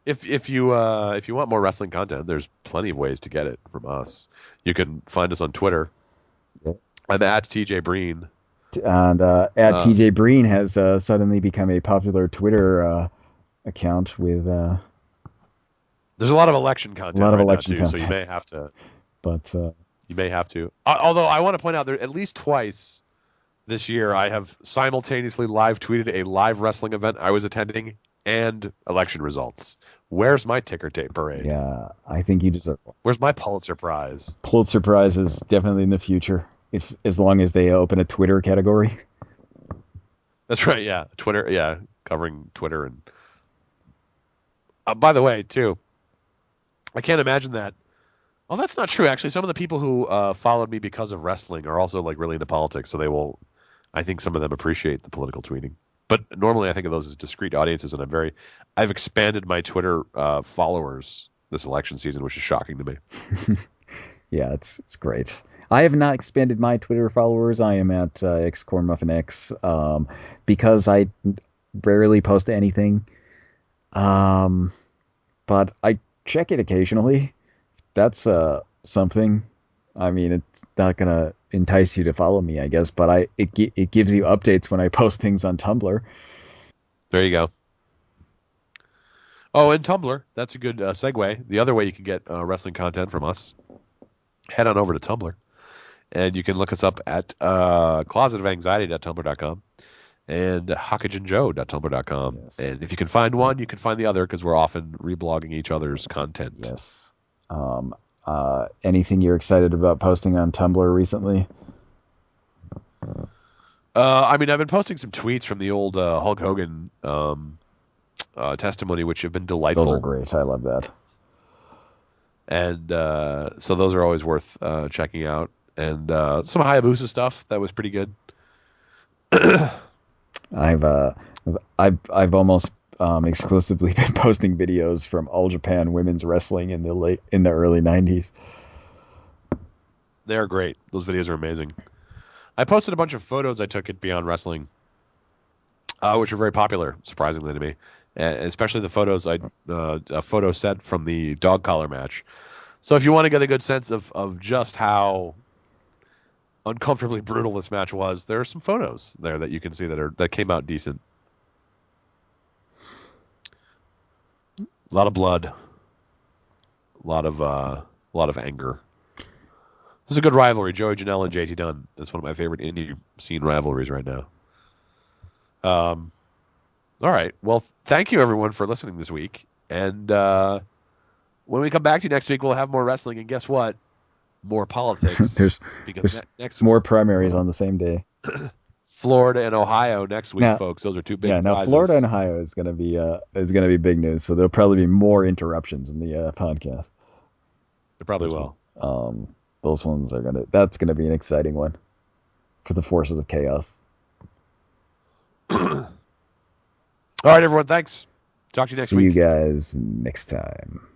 it's If you want more wrestling content, there's plenty of ways to get it from us. You can find us on Twitter. Yep. I'm at TJ Breen. and at TJ Breen has suddenly become a popular Twitter account with There's a lot of election content lot of right now election too, so you content. may have to. But You may have to. Although I want to point out there at least twice this year I have simultaneously live tweeted a live wrestling event I was attending and election results. Where's my ticker tape parade? yeah, I think you deserve one. Where's my Pulitzer Prize? Pulitzer Prize is definitely in the future, if as long as they open a Twitter category. That's right. Yeah, Twitter. Yeah, covering Twitter and. By the way, too, I can't imagine that. Oh, that's not true. Actually, some of the people who followed me because of wrestling are also like really into politics, so they will. I think some of them appreciate the political tweeting. But normally, I think of those as discrete audiences, and I've expanded my Twitter followers this election season, which is shocking to me. Yeah, it's great. I have not expanded my Twitter followers. I am at xcornmuffinx because I rarely post anything. But I check it occasionally. That's something. I mean, it's not gonna entice you to follow me, I guess, but it gives you updates when I post things on Tumblr. There you go. Oh, and Tumblr. That's a good segue. The other way you can get wrestling content from us, head on over to Tumblr, and you can look us up at closetofanxiety.tumblr.com and hockageandjoe.tumblr.com. Yes. And if you can find one, you can find the other because we're often reblogging each other's content. Yes. Anything you're excited about posting on Tumblr recently? I mean, I've been posting some tweets from the old Hulk Hogan testimony, which have been delightful. Those are great. I love that. And so those are always worth checking out. And some Hayabusa stuff that was pretty good. I've almost exclusively been posting videos from All Japan Women's Wrestling in the early '90s. They're great. Those videos are amazing. I posted a bunch of photos I took at Beyond Wrestling, which are very popular, surprisingly to me, especially the photos a photo set from the dog collar match. So if you want to get a good sense of just how uncomfortably brutal this match was, there are some photos there that you can see that came out decent. A lot of blood, a lot of anger. This is a good rivalry, Joey Janela and JT Dunn. It's one of my favorite indie scene rivalries right now. All right. Well, thank you everyone for listening this week. And when we come back to you next week, we'll have more wrestling. And guess what? More politics. there's Because there's next more primaries on the same day. Florida and Ohio next week, Now, folks. Those are two yeah, big now Florida prizes. and Ohio is gonna be big news. So there'll probably be more interruptions in the podcast. They probably Those, will. those ones are that's gonna be an exciting one for the forces of chaos. All right, everyone. Thanks. Talk to you next See you week. guys next time.